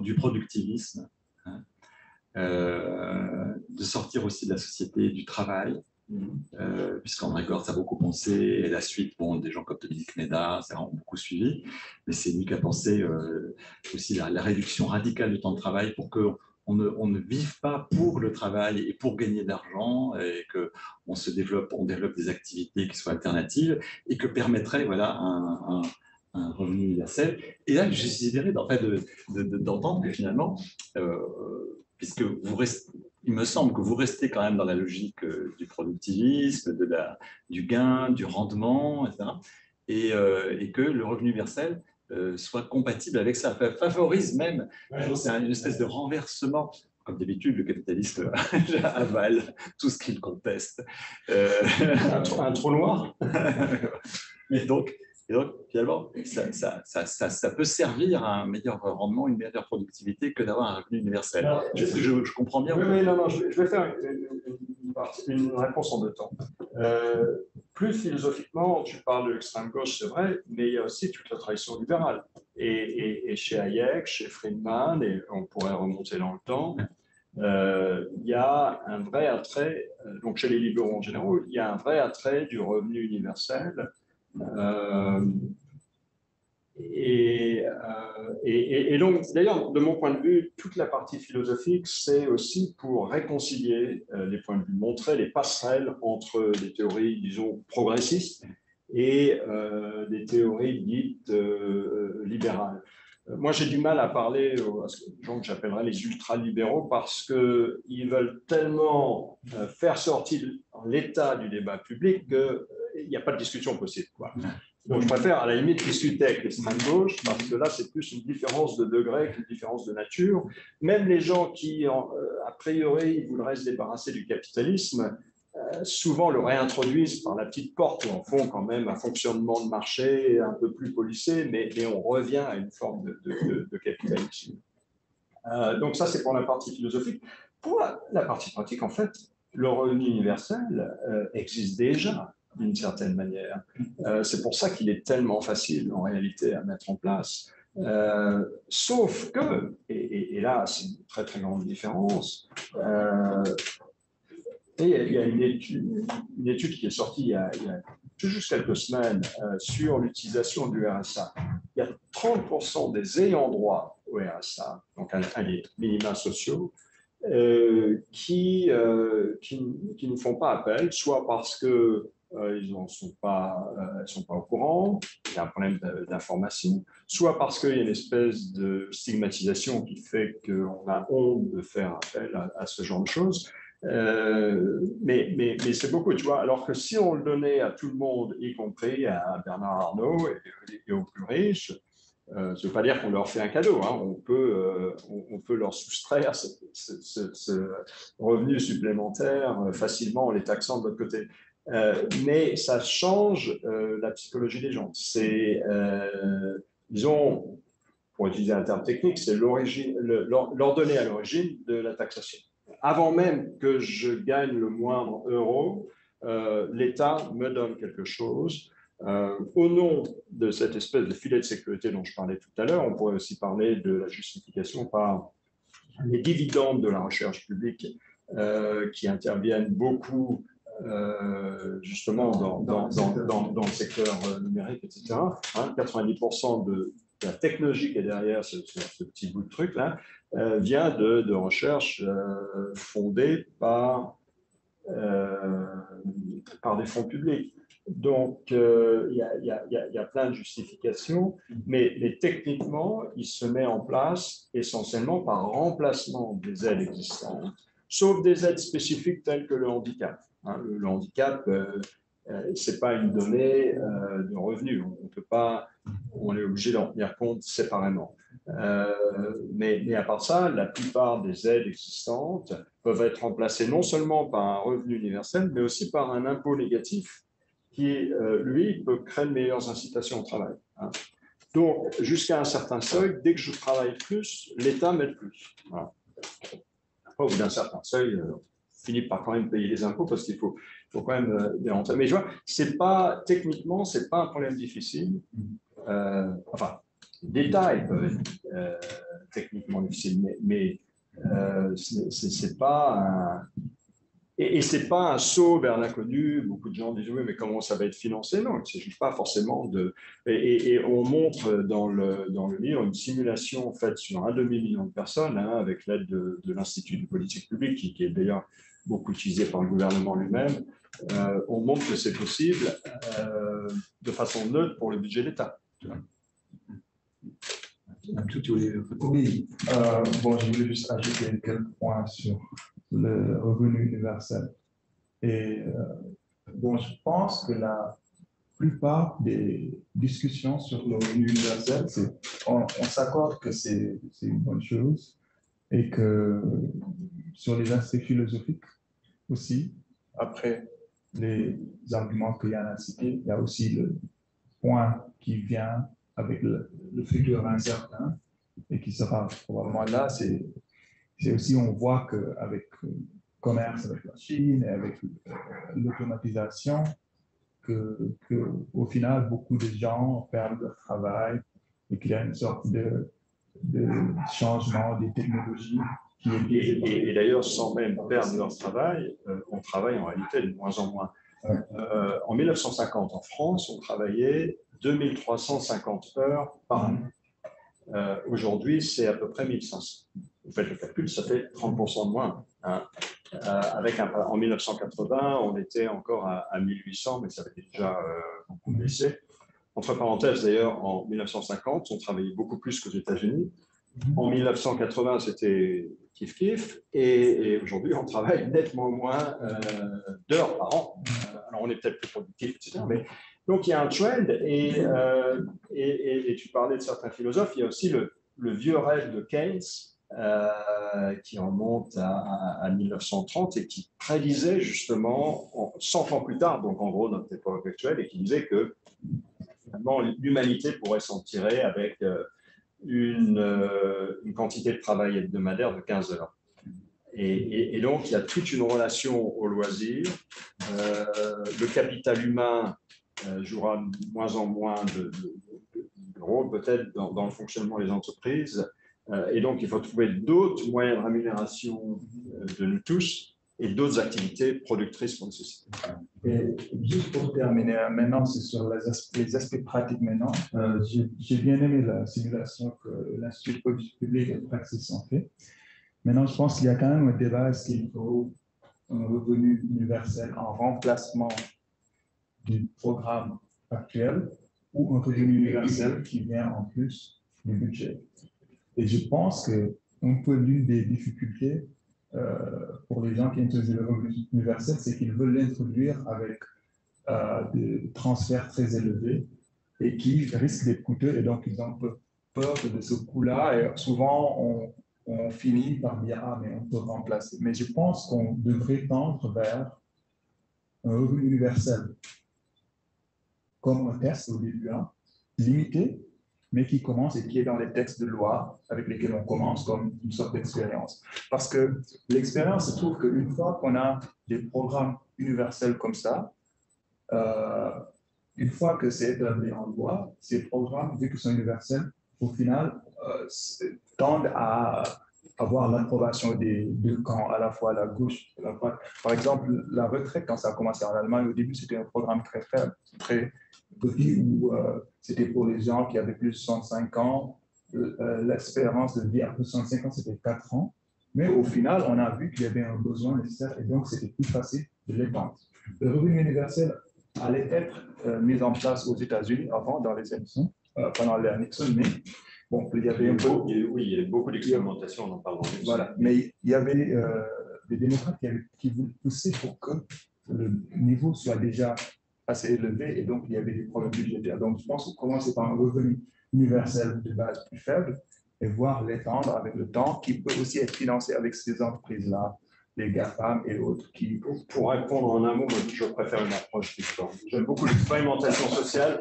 du productivisme, hein, de sortir aussi de la société du travail, puisqu'André Gortz a beaucoup pensé, et la suite, bon, des gens comme Dominique Méda, ça a beaucoup suivi, mais c'est lui qui a pensé aussi la réduction radicale du temps de travail pour qu'on ne vive pas pour le travail et pour gagner de l'argent, et qu'on développe des activités qui soient alternatives et que permettrait voilà, un revenu universel. Et là, j'ai décidé d'entendre que finalement, puisque il me semble que vous restez quand même dans la logique du productivisme, du gain, du rendement, etc. Et que le revenu universel soit compatible avec ça, favorise même, c'est une espèce de renversement. Comme d'habitude, le capitaliste avale tout ce qu'il conteste. Un trou noir. Et donc, finalement, ça peut servir à un meilleur rendement, une meilleure productivité que d'avoir un revenu universel. Alors, je comprends bien. Oui, non, je vais faire une réponse en deux temps. Plus philosophiquement, tu parles de l'extrême gauche, c'est vrai, mais il y a aussi toute la tradition libérale. Et chez Hayek, chez Friedman, et on pourrait remonter dans le temps, il y a un vrai attrait, donc chez les libéraux en général, il y a un vrai attrait du revenu universel. Et donc, d'ailleurs, de mon point de vue, toute la partie philosophique, c'est aussi pour réconcilier les points de vue, montrer les passerelles entre des théories, disons, progressistes et des théories dites libérales. Moi, j'ai du mal à parler aux gens que j'appellerais les ultralibéraux parce qu'ils veulent tellement faire sortir l'État du débat public qu'il n'y a pas de discussion possible, quoi. Donc, je préfère à la limite discuter avec l'extrême gauche parce que là, c'est plus une différence de degré qu'une différence de nature. Même les gens qui, a priori, voudraient se débarrasser du capitalisme, souvent le réintroduisent par la petite porte et en font quand même un fonctionnement de marché un peu plus policé, mais on revient à une forme de capitalisme. Donc, ça, c'est pour la partie philosophique. Pour la partie pratique, en fait, le revenu universel existe déjà, d'une certaine manière. C'est pour ça qu'il est tellement facile, en réalité, à mettre en place. Sauf que, et là, c'est une très, très grande différence, et il y a une étude qui est sortie il y a juste quelques semaines sur l'utilisation du RSA. Il y a 30% des ayants droit au RSA, donc les minima sociaux, qui ne font pas appel, soit parce que ils ne sont pas au courant, il y a un problème d'information, soit parce qu'il y a une espèce de stigmatisation qui fait qu'on a honte de faire appel à ce genre de choses. Mais c'est beaucoup, tu vois. Alors que si on le donnait à tout le monde, y compris à Bernard Arnault et aux plus riches, ça ne veut pas dire qu'on leur fait un cadeau, hein. On peut leur soustraire ce revenu supplémentaire facilement en les taxant de l'autre côté. Mais ça change la psychologie des gens. C'est, disons, pour utiliser un terme technique, c'est leur donner à l'origine de la taxation. Avant même que je gagne le moindre euro, l'État me donne quelque chose. Au nom de cette espèce de filet de sécurité dont je parlais tout à l'heure, on pourrait aussi parler de la justification par les dividendes de la recherche publique qui interviennent beaucoup justement dans le secteur numérique, etc. 90% de la technologie qui est derrière ce petit bout de truc-là vient de recherche fondée par des fonds publics. Donc, il y a plein de justifications, mais techniquement, il se met en place essentiellement par remplacement des aides existantes, sauf des aides spécifiques telles que le handicap. Hein, le handicap, ce n'est pas une donnée de revenus. On est obligé d'en tenir compte séparément. Mais à part ça, la plupart des aides existantes peuvent être remplacées non seulement par un revenu universel, mais aussi par un impôt négatif qui, lui, peut créer de meilleures incitations au travail. Hein. Donc, jusqu'à un certain seuil, dès que je travaille plus, l'État m'aide plus. Voilà. Après, au bout d'un certain seuil, on finit par quand même payer les impôts parce qu'il faut quand même des rentrées. Mais je vois, techniquement, ce n'est pas un problème difficile. Enfin, l'État peut être techniquement difficile, mais c'est pas un... Et ce n'est pas un saut vers l'inconnu. Beaucoup de gens disent oui, mais comment ça va être financé? Non, il ne s'agit pas forcément de. Et on montre dans le livre une simulation faite sur un demi-million de personnes, hein, avec l'aide de l'Institut de politique publique, qui est d'ailleurs beaucoup utilisé par le gouvernement lui-même. On montre que c'est possible de façon neutre pour le budget d'État. Oui, bon, je voulais juste ajouter quelques points sur le revenu universel. Et bon, je pense que la plupart des discussions sur le revenu universel, on s'accorde que c'est une bonne chose et que sur les aspects philosophiques aussi, après les arguments qu'il y en a cités, il y a aussi le point qui vient avec le futur incertain et qui sera probablement là, c'est aussi, on voit qu'avec le commerce avec la Chine et avec l'automatisation, qu'au final, beaucoup de gens perdent leur travail et qu'il y a une sorte de changement des technologies qui est lié. Et d'ailleurs, sans même perdre leur travail, on travaille en réalité de moins en moins. Ouais. En 1950, en France, on travaillait 2350 heures par an. Aujourd'hui, c'est à peu près 1500. Vous faites le calcul, ça fait 30% de moins. Hein. En 1980, on était encore à 1800, mais ça avait déjà beaucoup baissé. Entre parenthèses, d'ailleurs, en 1950, on travaillait beaucoup plus qu'aux États-Unis. En 1980, c'était kiff-kiff. Et aujourd'hui, on travaille nettement moins d'heures par an. Alors, on est peut-être plus productif, etc. Mais donc, il y a un trend. Et tu parlais de certains philosophes. Il y a aussi le vieux rêve de Keynes, qui remonte à 1930 et qui prédisait justement 100 ans plus tard, donc en gros notre époque actuelle, et qui disait que finalement l'humanité pourrait s'en tirer avec une quantité de travail hebdomadaire de 15 heures. Et donc il y a toute une relation au loisir. Le capital humain jouera de moins en moins de rôle peut-être dans le fonctionnement des entreprises. Et donc, il faut trouver d'autres moyens de rémunération de nous tous et d'autres activités productrices pour une société. Et juste pour terminer, maintenant, c'est sur les aspects pratiques maintenant. J'ai bien aimé la simulation que l'Institut de politique publique et de praxis ont fait. Maintenant, je pense qu'il y a quand même un débat, est-ce qu'il faut un revenu universel en remplacement du programme actuel ou un revenu universel qui vient en plus du budget. Et je pense qu'un peu l'une des difficultés pour les gens qui introduisent le revenu universel, c'est qu'ils veulent l'introduire avec des transferts très élevés et qui risquent d'être coûteux. Et donc, ils ont un peu peur de ce coût-là. Et souvent, on finit par dire « Ah, mais on peut remplacer ». Mais je pense qu'on devrait tendre vers un revenu universel comme un test au début, hein, limité, mais qui commence et qui est dans les textes de loi avec lesquels on commence comme une sorte d'expérience. Parce que l'expérience se trouve qu'une fois qu'on a des programmes universels comme ça, une fois que c'est établi en loi, ces programmes, vu qu'ils sont universels, au final, tendent à avoir l'approbation des deux camps, à la fois la gauche et la droite. Par exemple, la retraite, quand ça a commencé en Allemagne, au début, c'était un programme très faible, très petit, où c'était pour les gens qui avaient plus de 65 ans. L'espérance de vie après 65 ans, c'était 4 ans. Mais au final, on a vu qu'il y avait un besoin nécessaire et donc c'était plus facile de l'étendre. Le revenu universel allait être mis en place aux États-Unis avant, dans les élections, pendant l'ère Nixon, mais bon, il y avait oui, il y a beaucoup d'expérimentations, on en parle. Voilà, mais il y avait des démocrates qui voulaient pousser pour que le niveau soit déjà assez élevé et donc il y avait des problèmes budgétaires. Donc je pense qu'on commence par un revenu universel de base plus faible et voir l'étendre avec le temps, qui peut aussi être financé avec ces entreprises-là, les GAFAM et autres qui… Pour répondre en un mot, moi, je préfère une approche différente. J'aime beaucoup l'expérimentation sociale,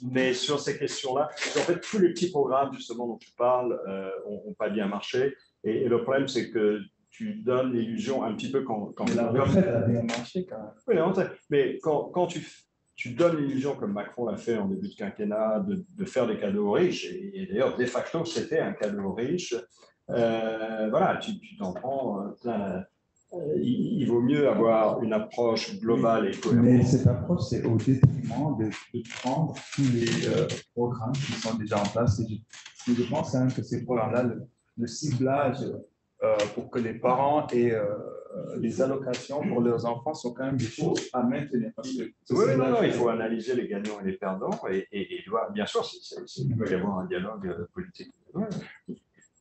mais sur ces questions-là, en fait, tous les petits programmes justement dont tu parles ont pas bien marché. Et le problème, c'est que tu donnes l'illusion un petit peu quand Mais la retraite a bien marché quand même. Oui, la retraite. Mais quand tu donnes l'illusion, comme Macron l'a fait en début de quinquennat, de faire des cadeaux aux riches, et d'ailleurs, de facto, c'était un cadeau aux riches, voilà, tu t'en prends plein. Il vaut mieux avoir une approche globale et cohérente. Mais cette approche, c'est au détriment de prendre tous les programmes qui sont déjà en place. Et je pense hein, que ces programmes-là, le ciblage pour que les parents aient les allocations pour leurs enfants sont quand même des choses à maintenir. Parce que oui, non, il faut analyser les gagnants et les perdants. Et bien sûr, il doit y avoir un dialogue politique. Ouais.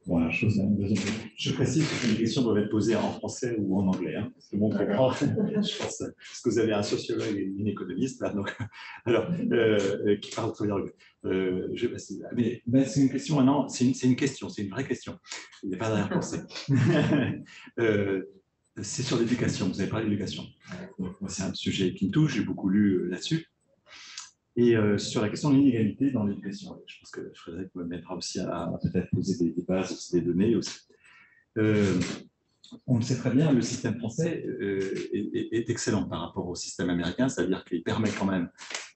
Voilà, je précise que les questions doivent être posées en français ou en anglais. Hein, parce que bon, comprend, je pense, parce que vous avez un sociologue et une économiste, là, donc, alors, qui parlent très bien anglais. Mais c'est une question maintenant, c'est une question, c'est une vraie question. Il n'y a pas d'arrière-pensée. C'est sur l'éducation, vous avez parlé d'éducation. C'est un sujet qui me touche, j'ai beaucoup lu là-dessus. Et sur la question de l'inégalité dans l'éducation, je pense que Frédéric me mettra aussi à peut-être poser des bases, aussi des données aussi. On le sait très bien, le système français est excellent par rapport au système américain, c'est-à-dire qu'il permet quand même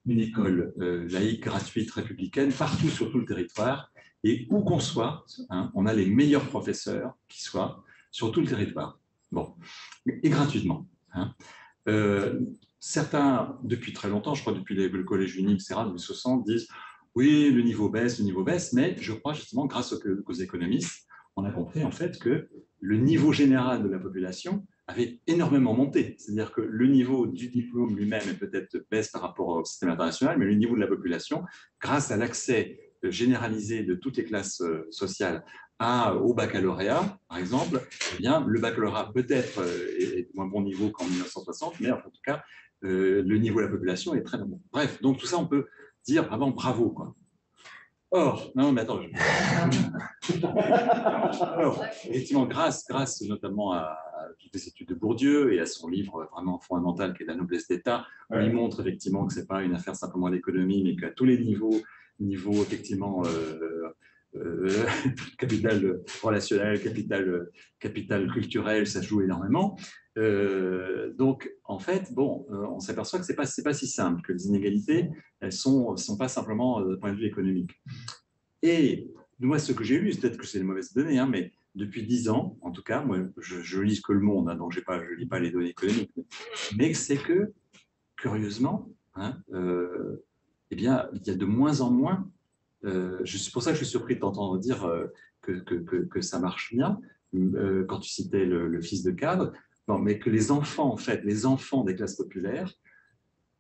une école laïque, gratuite, républicaine, partout sur tout le territoire, et où qu'on soit, hein, on a les meilleurs professeurs qui soient sur tout le territoire. Bon, et gratuitement. Hein. Certains, depuis très longtemps, je crois depuis le collège uni, etc., depuis 60, disent oui, le niveau baisse, mais je crois justement, grâce aux économistes, on a compris en fait que le niveau général de la population avait énormément monté. C'est-à-dire que le niveau du diplôme lui-même est peut-être baisse par rapport au système international, mais le niveau de la population, grâce à l'accès généralisé de toutes les classes sociales au baccalauréat, par exemple, eh bien, le baccalauréat peut-être est moins bon niveau qu'en 1960, mais en tout cas, le niveau de la population est très bon. Bref, donc tout ça, on peut dire vraiment bravo, quoi. Or, non, mais attends. Alors, effectivement, grâce notamment à toutes les études de Bourdieu et à son livre vraiment fondamental qui est La noblesse d'État, où il montre effectivement que ce n'est pas une affaire simplement d'économie, mais qu'à tous les niveaux effectivement, capital relationnel, capital culturel, ça joue énormément. Donc, en fait, bon, on s'aperçoit que c'est pas si simple, que les inégalités, elles sont pas simplement d'un point de vue économique. Et moi, ce que j'ai lu, peut-être que c'est une mauvaise donnée, hein, mais depuis 10 ans, en tout cas, moi, je lis que Le Monde, hein, donc je ne lis pas les données économiques, mais c'est que, curieusement, hein, eh bien, il y a de moins en moins, c'est pour ça que je suis surpris de t'entendre dire que ça marche bien, quand tu citais le fils de cadre, non, mais que les enfants, en fait, les enfants des classes populaires,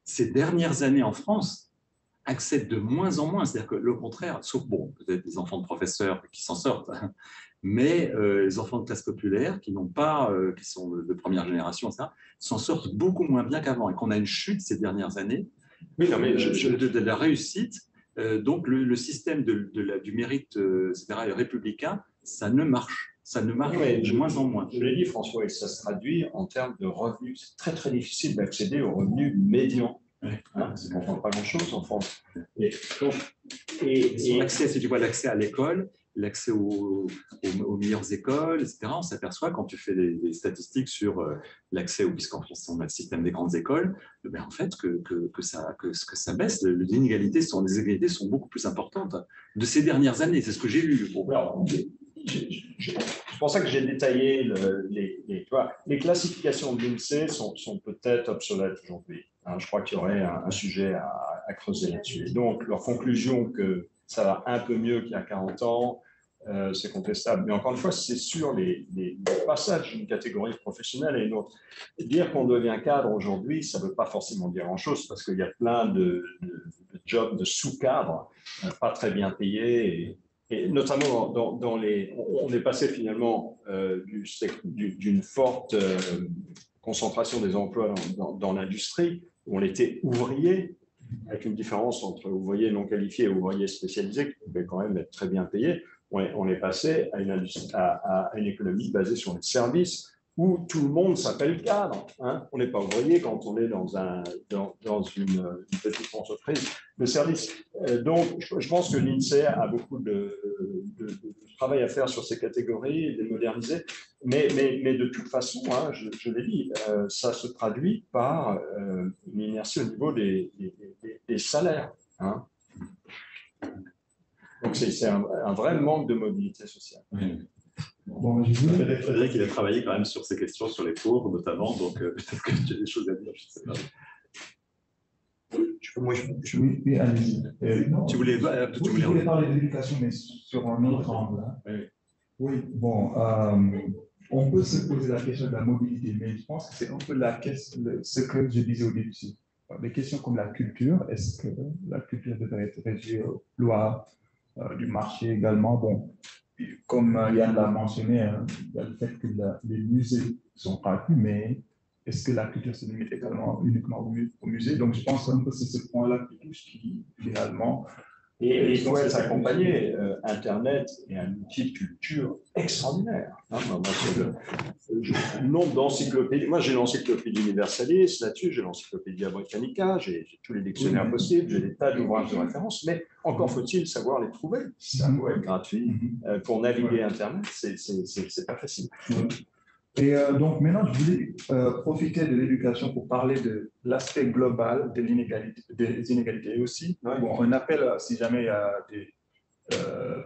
ces dernières années en France, accèdent de moins en moins, c'est-à-dire que le contraire, sauf bon, peut-être les enfants de professeurs qui s'en sortent, hein, mais les enfants de classe populaire qui n'ont pas, qui sont de première génération, s'en sortent beaucoup moins bien qu'avant, et qu'on a une chute ces dernières années oui, non, mais de la réussite. Donc le système du mérite, etc., républicain, ça ne marche de moins en moins. Je l'ai dit, François, et ça se traduit en termes de revenus. C'est très très difficile d'accéder aux revenus médians. Ouais. Hein, on ne prend pas grand-chose en France. Et l'accès, si tu vois, l'accès à l'école, l'accès aux meilleures écoles, etc., on s'aperçoit quand tu fais des statistiques sur l'accès, puisqu'en France on a le système des grandes écoles, ben en fait que ça baisse. Les inégalités sont beaucoup plus importantes de ces dernières années. C'est ce que j'ai lu. C'est pour ça que j'ai détaillé les classifications de l'INSEE sont peut-être obsolètes aujourd'hui. Hein, je crois qu'il y aurait un sujet à creuser là-dessus. Donc, leur conclusion que ça va un peu mieux qu'il y a 40 ans, c'est contestable. Mais encore une fois, c'est sur les passages d'une catégorie professionnelle à une autre. Et dire qu'on devient cadre aujourd'hui, ça ne veut pas forcément dire grand-chose parce qu'il y a plein de jobs de sous-cadres, pas très bien payés. Et notamment, on est passé finalement d'une forte concentration des emplois dans l'industrie, où on était ouvrier, avec une différence entre ouvrier non qualifié et ouvrier spécialisé, qui pouvait quand même être très bien payé. On est passé à une économie basée sur les services, où tout le monde s'appelle cadre. Hein. On n'est pas ouvrier quand on est dans une petite entreprise de service. Donc, je pense que l'INSEE a beaucoup de travail à faire sur ces catégories et de les moderniser. Mais de toute façon, hein, je l'ai dit, ça se traduit par une inertie au niveau des salaires. Hein. Donc, c'est un vrai manque de mobilité sociale. Oui. Bon, je voulais... Frédéric, il a travaillé quand même sur ces questions, sur les pauvres notamment, donc peut-être que tu as des choses à dire, je ne sais pas. Oui, allez-y. Tu voulais parler de l'éducation, mais sur un autre angle. Hein. Oui. Oui, bon, on peut se poser la question de la mobilité, mais je pense que c'est un peu ce que je disais au début. Des questions comme la culture, est-ce que la culture devrait être régie aux lois du marché également? Bon, comme Yann l'a mentionné, hein, il y a le fait que les musées sont gratuits, mais est-ce que la culture se limite également uniquement au musée? Donc, je pense un peu que c'est ce point-là qui touche, qui finalement... Et il faut être accompagné. Internet est un outil de culture extraordinaire. Hein, le nombre d'encyclopédies. Moi, j'ai l'encyclopédie universaliste là-dessus, j'ai l'encyclopédia Britannica, j'ai tous les dictionnaires possibles, j'ai des tas d'ouvrages de référence, mais encore faut-il savoir les trouver. Ça doit être gratuit. Pour naviguer Internet, c'est pas facile. Et donc maintenant, je voulais profiter de l'éducation pour parler de l'aspect global des inégalités. Et aussi, bon, un appel, si jamais il y a des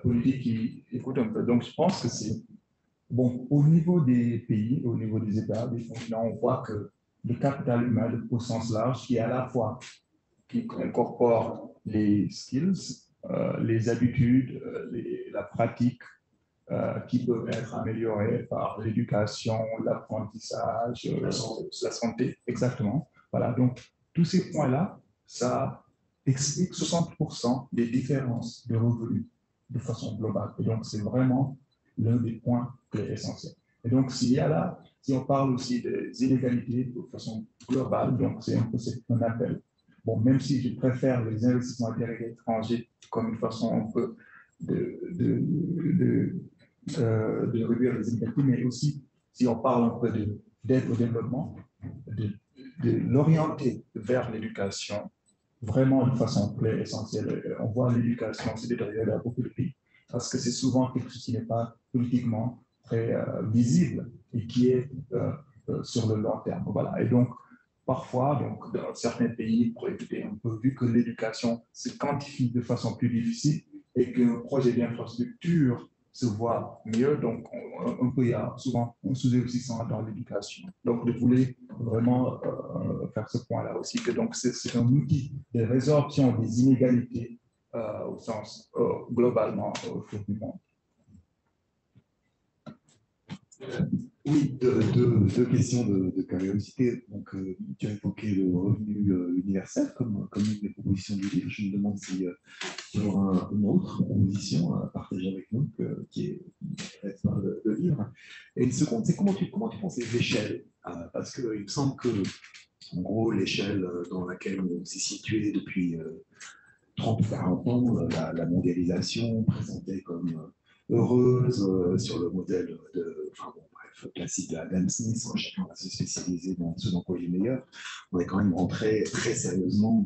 politiques qui écoutent un peu. Donc, je pense que c'est, bon, au niveau des pays, au niveau des États, des continents, on voit que le capital humain, au sens large, qui est à la fois, qui incorpore les skills, les habitudes, la pratique, qui peuvent être améliorées par l'éducation, l'apprentissage, la santé, exactement. Voilà, donc tous ces points-là, ça explique 60% des différences de revenus de façon globale. Et donc, c'est vraiment l'un des points essentiels. Et donc, si on parle aussi des inégalités de façon globale, donc c'est un peu un appel. Bon, même si je préfère les investissements directs étrangers comme une façon un peu de réduire les inégalités, mais aussi, si on parle un peu d'aide au développement, de l'orienter vers l'éducation, vraiment de façon claire, essentielle. On voit l'éducation se détériorer dans beaucoup de pays, parce que c'est souvent quelque chose qui n'est pas politiquement très visible et qui est sur le long terme. Voilà. Et donc, parfois, donc, dans certains pays, pour éviter un peu, vu que l'éducation se quantifie de façon plus difficile et qu'un projet d'infrastructure se voit mieux. Donc, il y a souvent un sous-investissement dans l'éducation. Donc, je voulais vraiment faire ce point-là aussi, que donc c'est un outil de résorption des inégalités au sens globalement autour du monde. Oui, deux questions de curiosité. Donc, tu as évoqué le revenu universel comme une des propositions du livre. Je me demande si tu auras une autre proposition à partager avec nous qui est faite par le livre. Et une seconde, c'est comment tu penses les échelles? Parce qu'il me semble que, en gros, l'échelle dans laquelle on s'est situé depuis 30 ou 40 ans, la mondialisation présentée comme heureuse sur le modèle de... Enfin, bon, classique de Adam Smith, chacun va se spécialiser dans ce dans quoi il est meilleur. On est quand même rentré très sérieusement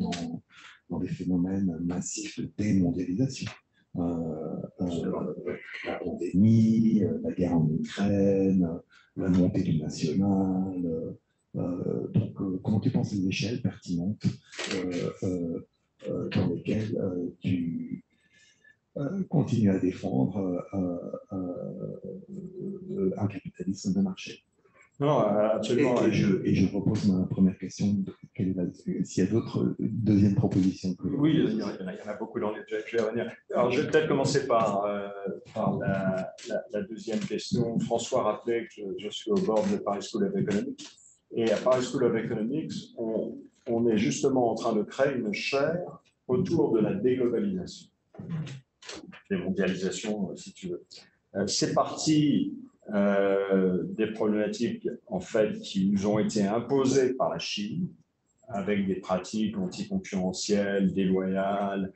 dans des phénomènes massifs de démondialisation. La pandémie, la guerre en Ukraine, la montée du national. Donc, comment tu penses les échelles pertinentes dans lesquelles tu continue à défendre un capitalisme de marché? Non, absolument. Et je repose ma première question. S'il y a d'autres deuxièmes propositions que... Oui, il y en a beaucoup dans les... Je vais revenir. Alors, je vais peut-être commencer par la deuxième question. François rappelait que je suis au bord de Paris School of Economics. Et à Paris School of Economics, on est justement en train de créer une chaire autour de la déglobalisation. Démondialisation, si tu veux. C'est parti des problématiques en fait qui nous ont été imposées par la Chine avec des pratiques anticoncurrentielles, déloyales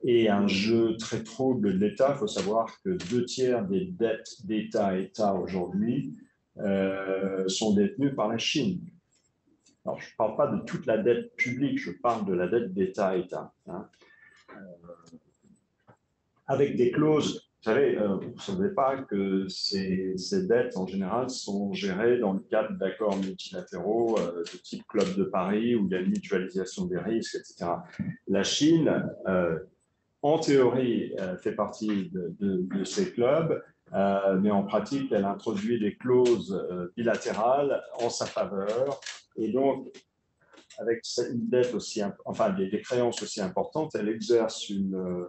et un jeu très trouble de l'État. Il faut savoir que 2 tiers des dettes d'État à État aujourd'hui sont détenues par la Chine. Alors, je ne parle pas de toute la dette publique, je parle de la dette d'État à État. Hein. Avec des clauses, vous savez, vous ne savez pas que ces dettes, en général, sont gérées dans le cadre d'accords multilatéraux de type Club de Paris, où il y a une mutualisation des risques, etc. La Chine, en théorie, fait partie de ces clubs, mais en pratique, elle introduit des clauses bilatérales en sa faveur. Et donc, avec une dette aussi, enfin des créances aussi importantes, elle exerce une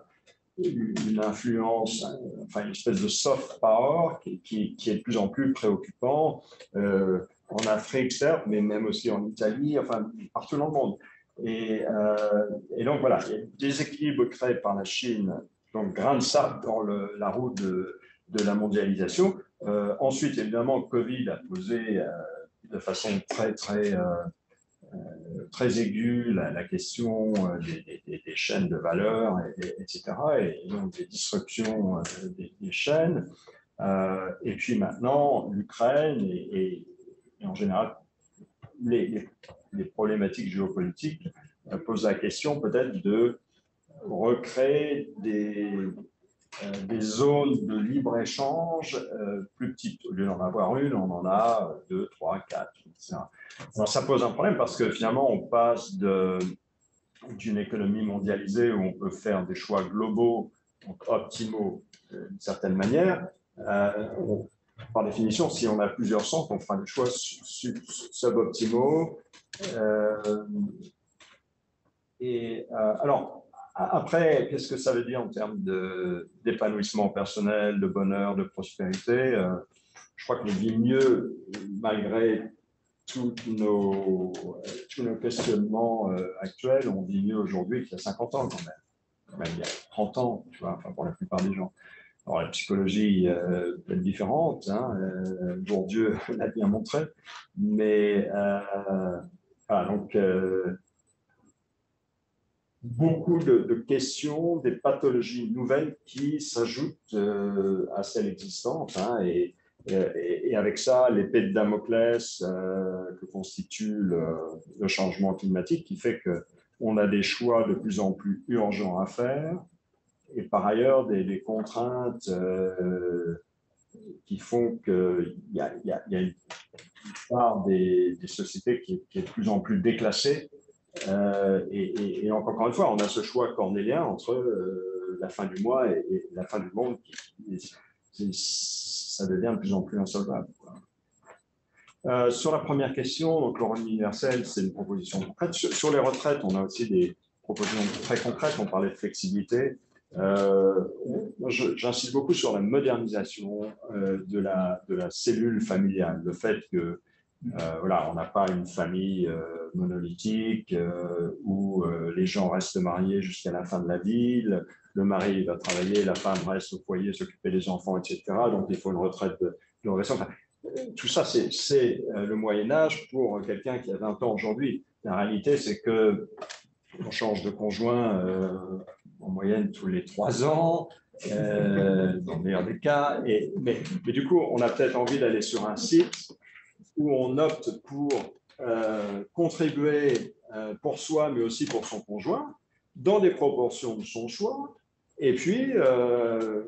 influence, enfin une espèce de soft power qui est de plus en plus préoccupant en Afrique, certes, mais même aussi en Italie, enfin partout dans le monde. Et donc voilà, il y a des déséquilibres créés par la Chine, donc grain de sable dans la roue de la mondialisation. Ensuite, évidemment, le Covid a posé de façon très aiguë la question des chaînes de valeur, etc., et donc des disruptions des chaînes. Et puis maintenant, l'Ukraine et en général les problématiques géopolitiques posent la question peut-être de recréer des zones de libre-échange plus petites. Au lieu d'en avoir une, on en a 2, 3, 4, etc. Alors, ça pose un problème parce que finalement, on passe d'une économie mondialisée où on peut faire des choix globaux, donc optimaux d'une certaine manière. Par définition, si on a plusieurs centres, on fera des choix suboptimaux. Alors, après, qu'est-ce que ça veut dire en termes d'épanouissement personnel, de bonheur, de prospérité? Je crois qu'on vit mieux malgré tous nos questionnements actuels. On vit mieux aujourd'hui qu'il y a 50 ans quand même. Même il y a 30 ans, tu vois, enfin, pour la plupart des gens. Alors, la psychologie peut être différente, hein, Bourdieu l'a bien montré, mais voilà, donc beaucoup de questions, des pathologies nouvelles qui s'ajoutent à celles existantes, hein, et avec ça, l'épée de Damoclès que constitue le changement climatique qui fait qu'on a des choix de plus en plus urgents à faire, et par ailleurs des contraintes qui font qu'il y a une part des sociétés qui est de plus en plus déclassée. Et encore une fois, on a ce choix cornélien entre la fin du mois et la fin du monde. Ça devient de plus en plus insolvable. Sur la première question, donc le revenu universel, c'est une proposition concrète. Sur les retraites, on a aussi des propositions très concrètes. On parlait de flexibilité. J'insiste beaucoup sur la modernisation de la cellule familiale, le fait que voilà, on n'a pas une famille monolithique où les gens restent mariés jusqu'à la fin de la vie, le mari va travailler, la femme reste au foyer, s'occuper des enfants, etc. Donc il faut une retraite de récent. Enfin, tout ça, c'est le Moyen-Âge pour quelqu'un qui a 20 ans aujourd'hui. La réalité, c'est qu'on change de conjoint en moyenne tous les 3 ans, dans le meilleur des cas. Mais du coup, on a peut-être envie d'aller sur un site où on opte pour contribuer pour soi, mais aussi pour son conjoint, dans des proportions de son choix. Et puis,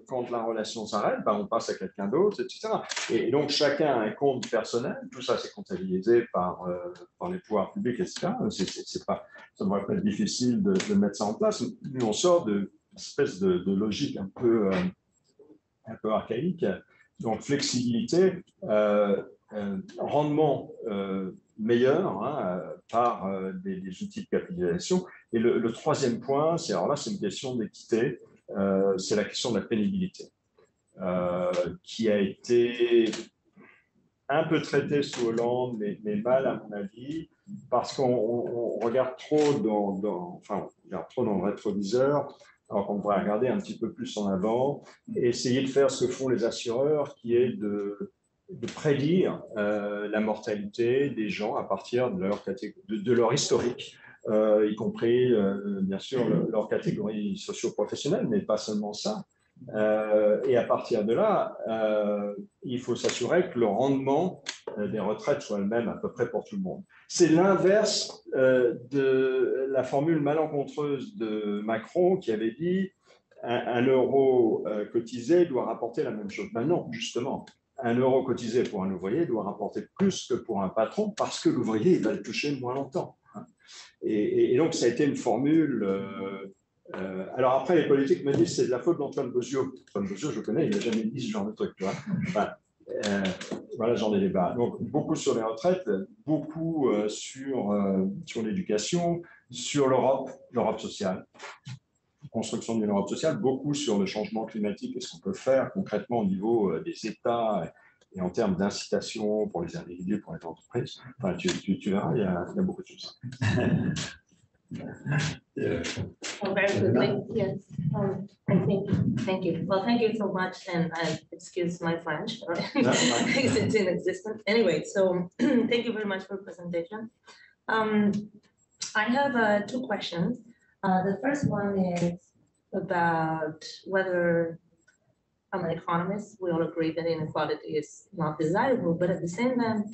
quand la relation s'arrête, ben, on passe à quelqu'un d'autre, etc. Et donc, chacun a un compte personnel. Tout ça, c'est comptabilisé par les pouvoirs publics, etc. Ça ne devrait pas être difficile de mettre ça en place. Nous, on sort d'une espèce de logique un peu archaïque. Donc, flexibilité, rendement meilleur, hein, par des outils de capitalisation. Et le troisième point, alors là, c'est une question d'équité, c'est la question de la pénibilité, qui a été un peu traitée sous Hollande, mais mal à mon avis, parce qu'on regarde trop on regarde trop dans le rétroviseur, alors qu'on devrait regarder un petit peu plus en avant et essayer de faire ce que font les assureurs, qui est de prédire la mortalité des gens à partir de leur historique, y compris bien sûr leur catégorie socio-professionnelle, mais pas seulement ça. Et à partir de là, il faut s'assurer que le rendement des retraites soit le même à peu près pour tout le monde. C'est l'inverse de la formule malencontreuse de Macron qui avait dit un euro cotisé doit rapporter la même chose. Ben non, justement. Un euro cotisé pour un ouvrier doit rapporter plus que pour un patron parce que l'ouvrier va le toucher moins longtemps. Et donc, ça a été une formule. Alors après, les politiques me disent que c'est de la faute d'Antoine Bozio. Antoine Bozio, je le connais, il n'a jamais dit ce genre de truc. Tu vois. Enfin, voilà, j'en ai débat. Donc, beaucoup sur les retraites, beaucoup sur l'éducation, sur l'Europe sociale, construction d'une Europe sociale, beaucoup sur le changement climatique et ce qu'on peut faire concrètement au niveau des États et en termes d'incitation pour les individus, pour les entreprises. Enfin, tu verras, il y a beaucoup de choses. Oh, very quickly, yes. I think, thank you. Well, thank you so much, and excuse my French, because it's inexistent. Anyway, so thank you very much for the presentation. I have two questions. The first one is about whether I'm an economist. We all agree that inequality is not desirable, but at the same time,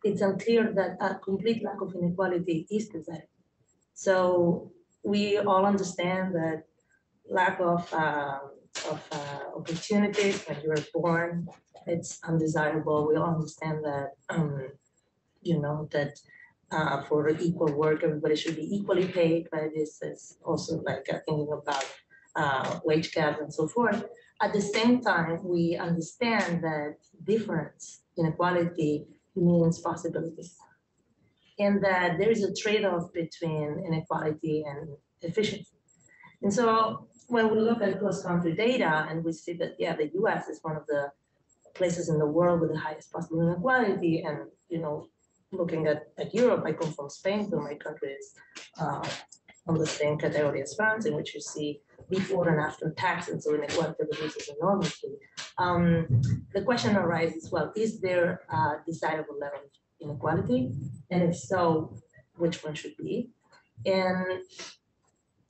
it's unclear that a complete lack of inequality is desirable. So we all understand that lack of opportunities when you were born, it's undesirable. We all understand that, you know, that for equal work, everybody should be equally paid, but this is also like thinking about wage gaps and so forth. At the same time, we understand that difference, inequality means possibilities, and that there is a trade-off between inequality and efficiency. And so when we look at cross-country data and we see that, yeah, the US is one of the places in the world with the highest possible inequality, and, you know, looking at Europe, I come from Spain, so my country is on the same category as France, in which you see before and after tax, and so inequality reduces enormously. The question arises, well, is there a desirable level of inequality? And if so, which one should be? And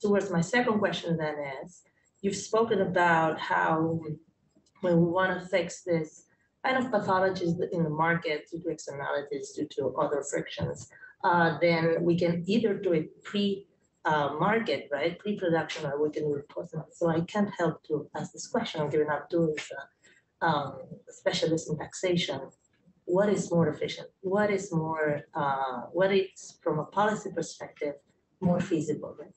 towards my second question then is, you've spoken about how when we want to fix this kind of pathologies in the market due to externalities, due to other frictions, then we can either do it pre-market, right, pre-production, or we can do it post-market. So I can't help to ask this question, given Abdul is a specialist in taxation. What is more efficient? What is more, what is, from a policy perspective, more feasible? Right?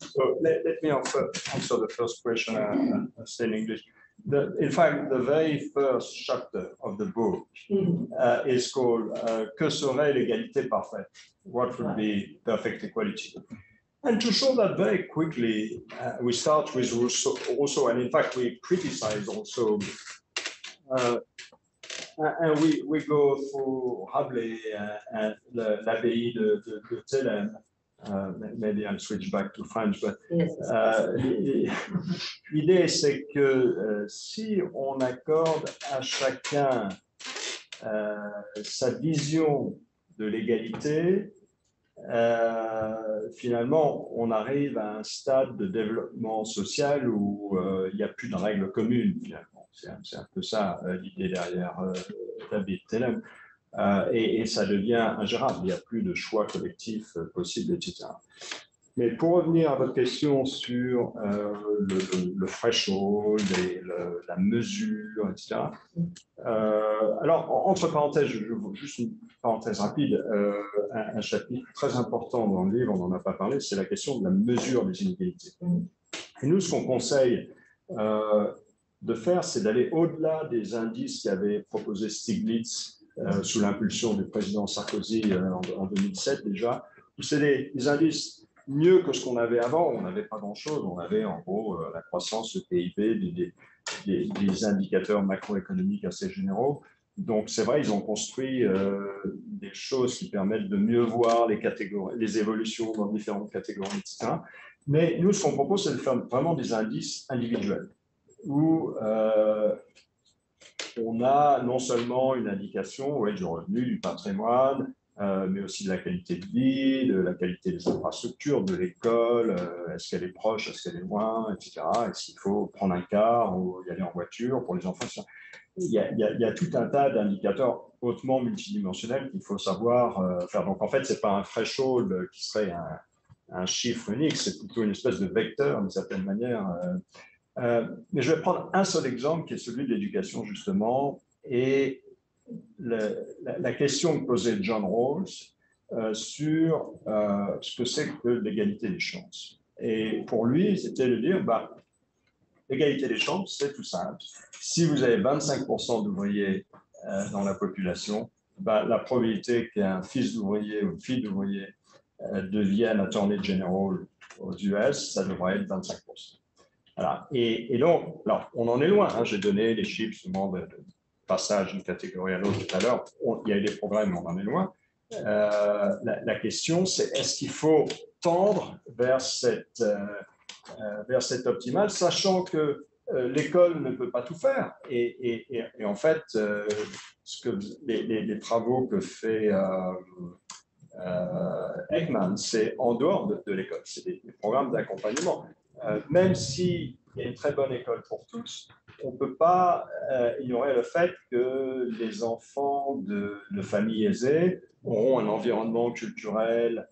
So let me answer the first question, say in English. In fact, the very first chapter of the book is called Que serait l'égalité parfaite? What would be perfect equality? And to show that very quickly, we start with Rousseau, and in fact, we criticize also, and we go through Rabelais and l'abbaye de Thélème. Maybe I'll switch back to French, but l'idée c'est que si on accorde à chacun sa vision de l'égalité, finalement on arrive à un stade de développement social où il n'y a plus de règles communes finalement. C'est un peu ça l'idée derrière l'abbaye de Thélème. Et ça devient ingérable, il n'y a plus de choix collectifs possibles, etc. Mais pour revenir à votre question sur le threshold et la mesure, etc. Alors, entre parenthèses, juste une parenthèse rapide, un chapitre très important dans le livre, on n'en a pas parlé, c'est la question de la mesure des inégalités. Et nous, ce qu'on conseille de faire, c'est d'aller au-delà des indices qu'avait proposé Stiglitz sous l'impulsion du président Sarkozy en 2007 déjà. C'est des indices mieux que ce qu'on avait avant. On n'avait pas grand-chose. On avait en gros la croissance, le PIB, des indicateurs macroéconomiques assez généraux. Donc c'est vrai, ils ont construit des choses qui permettent de mieux voir les évolutions dans différentes catégories, etc. Mais nous, ce qu'on propose, c'est de faire vraiment des indices individuels où on a non seulement une indication du revenu, du patrimoine, mais aussi de la qualité de vie, de la qualité des infrastructures, de l'école, est-ce qu'elle est proche, est-ce qu'elle est loin, etc. Est-ce qu'il faut prendre un car ou y aller en voiture pour les enfants? Il y a tout un tas d'indicateurs hautement multidimensionnels qu'il faut savoir faire. Donc, en fait, ce n'est pas un threshold qui serait un chiffre unique, c'est plutôt une espèce de vecteur, d'une certaine manière. Mais je vais prendre un seul exemple, qui est celui de l'éducation, justement, et la question que posait John Rawls sur ce que c'est que l'égalité des chances. Et pour lui, c'était de dire, l'égalité des chances, c'est tout simple. Si vous avez 25% d'ouvriers dans la population, la probabilité qu'un fils d'ouvrier ou une fille d'ouvrier devienne attorney general aux US, ça devrait être 25%. Voilà. Et donc, alors, on en est loin. Hein. J'ai donné les chiffres souvent de passage d'une catégorie à l'autre tout à l'heure. Il y a eu des problèmes, mais on en est loin. La question, c'est est-ce qu'il faut tendre vers cette optimale, sachant que l'école ne peut pas tout faire. Et en fait, les travaux que fait Ekman, c'est en dehors de l'école, c'est des programmes d'accompagnement. Même s'il y a une très bonne école pour tous, on ne peut pas ignorer le fait que les enfants de familles aisées auront un environnement culturel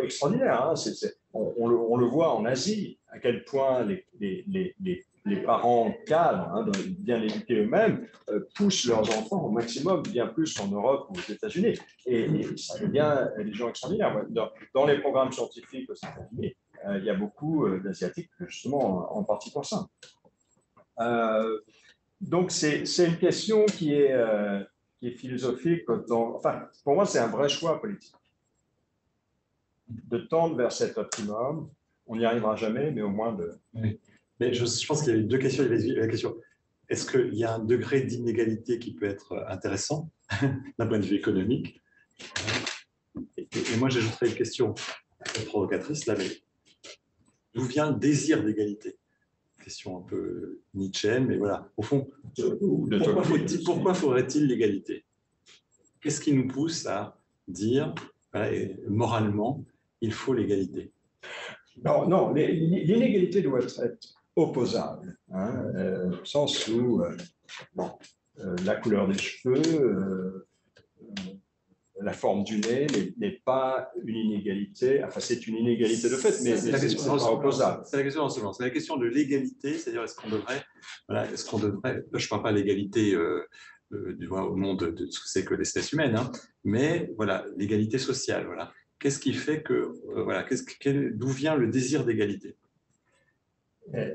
extraordinaire. Hein. On le voit en Asie, à quel point les parents cadres, hein, bien éduqués eux-mêmes, poussent leurs enfants au maximum, bien plus qu'en Europe ou aux États-Unis. Et ça devient des gens extraordinaires. Dans les programmes scientifiques aux États-Unis, il y a beaucoup d'Asiatiques, justement, en partie pour ça. Donc, c'est une question qui est philosophique. Enfin, pour moi, c'est un vrai choix politique. De tendre vers cet optimum, on n'y arrivera jamais, mais au moins de... Oui. Mais je pense qu'il y avait deux questions. Il y avait la question, est-ce qu'il y a un degré d'inégalité qui peut être intéressant d'un point de vue économique? Et moi, j'ajouterais une question provocatrice, là, mais d'où vient le désir d'égalité? Question un peu nietzschéenne, mais voilà. Au fond, pourquoi faudrait-il l'égalité? Qu'est-ce qui nous pousse à dire, voilà, moralement, il faut l'égalité? Non, l'inégalité doit être opposable, hein, au sens où la couleur des cheveux, la forme du nez n'est pas une inégalité, enfin c'est une inégalité de fait, mais c'est pas opposable. C'est la question en ce sens. C'est la question de l'égalité, c'est-à-dire est-ce qu'on devrait, je ne parle pas de l'égalité au monde de ce que c'est que l'espèce humaine, hein, mais voilà, l'égalité sociale, voilà. Qu'est-ce qui fait que, d'où vient le désir d'égalité?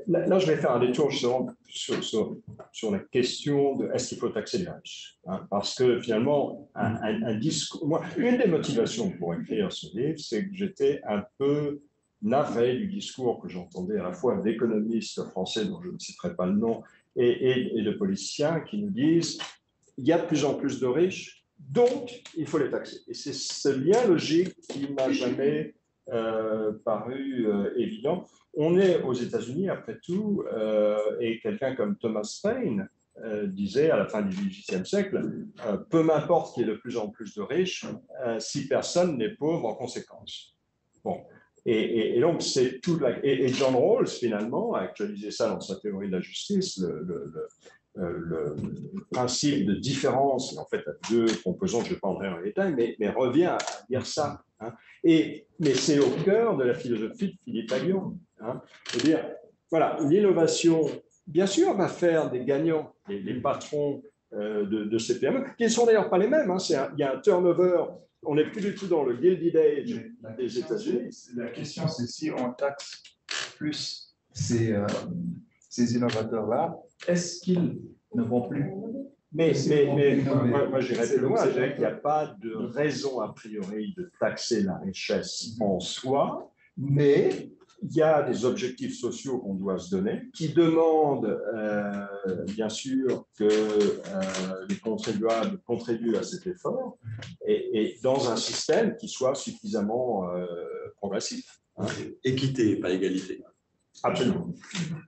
Là, je vais faire un détour justement sur la question de est-ce qu'il faut taxer les riches, hein, parce que finalement, un discours. Moi, une des motivations pour écrire ce livre, c'est que j'étais un peu navré du discours que j'entendais à la fois d'économistes français, dont je ne citerai pas le nom, et de politiciens qui nous disent il y a de plus en plus de riches, donc il faut les taxer. Et c'est ce lien logique qui m'a jamais paru évident. On est aux États-Unis, après tout, et quelqu'un comme Thomas Paine disait à la fin du XVIIIe siècle, peu m'importe qu'il y ait de plus en plus de riches, si personne n'est pauvre en conséquence. Bon. Et donc, c'est tout. Et John Rawls, finalement, a actualisé ça dans sa théorie de la justice, le principe de différence, en fait, à deux composants, je ne vais pas entrer dans les détails, mais revient à dire ça. Hein. Mais c'est au cœur de la philosophie de Philippe Aghion. Hein. C'est-à-dire, voilà, l'innovation, bien sûr, va faire des gagnants, les patrons de ces PME, qui ne sont d'ailleurs pas les mêmes. Hein. Il y a un turnover, on n'est plus du tout dans le Gilded Age des États-Unis. La question, c'est si on taxe plus ces innovateurs-là, est-ce qu'ils ne vont plus? Mais moi j'irais plus loin, je dirais qu'il n'y a pas de raison a priori de taxer la richesse en soi, mais il y a des objectifs sociaux qu'on doit se donner qui demandent bien sûr que les contribuables contribuent à cet effort et dans un système qui soit suffisamment progressif. Équité, pas égalité. Absolument.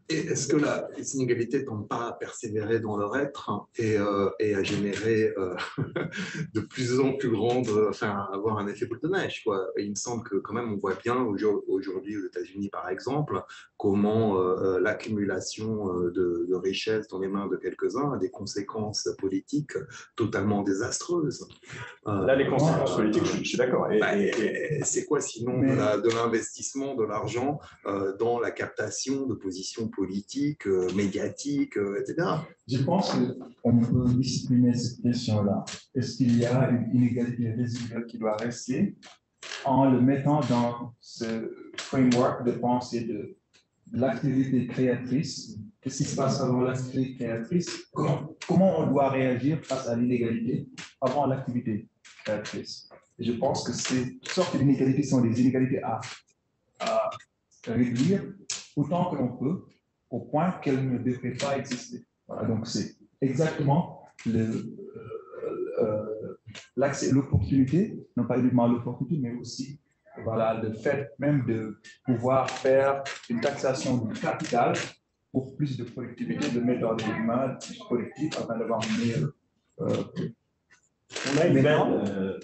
Et est-ce que les inégalités ne tendent pas à persévérer dans leur être et à générer de plus en plus grandes, enfin, avoir un effet boule de neige, quoi. Et il me semble que quand même on voit bien aujourd'hui aux États-Unis, par exemple, comment l'accumulation de richesses dans les mains de quelques-uns a des conséquences politiques totalement désastreuses. Là, les conséquences politiques, je suis d'accord. C'est quoi sinon de l'investissement de l'argent dans la captation de positions politiques, médiatiques, etc. Je pense qu'on peut discipliner cette question-là. Est-ce qu'il y a une inégalité résiduelle qui doit rester en le mettant dans ce framework de pensée de l'activité créatrice? Qu'est-ce qui se passe avant l'activité créatrice? Comment on doit réagir face à l'inégalité avant l'activité créatrice? Et je pense que ces sortes d'inégalités sont des inégalités à réduire autant que l'on peut, au point qu'elles ne devraient pas exister. Voilà, donc c'est exactement l'accès, l'opportunité, non pas uniquement l'opportunité, mais aussi voilà, le fait même de pouvoir faire une taxation du capital pour plus de productivité, de mettre dans les mains collectives afin d'avoir une meilleure. On a une belle.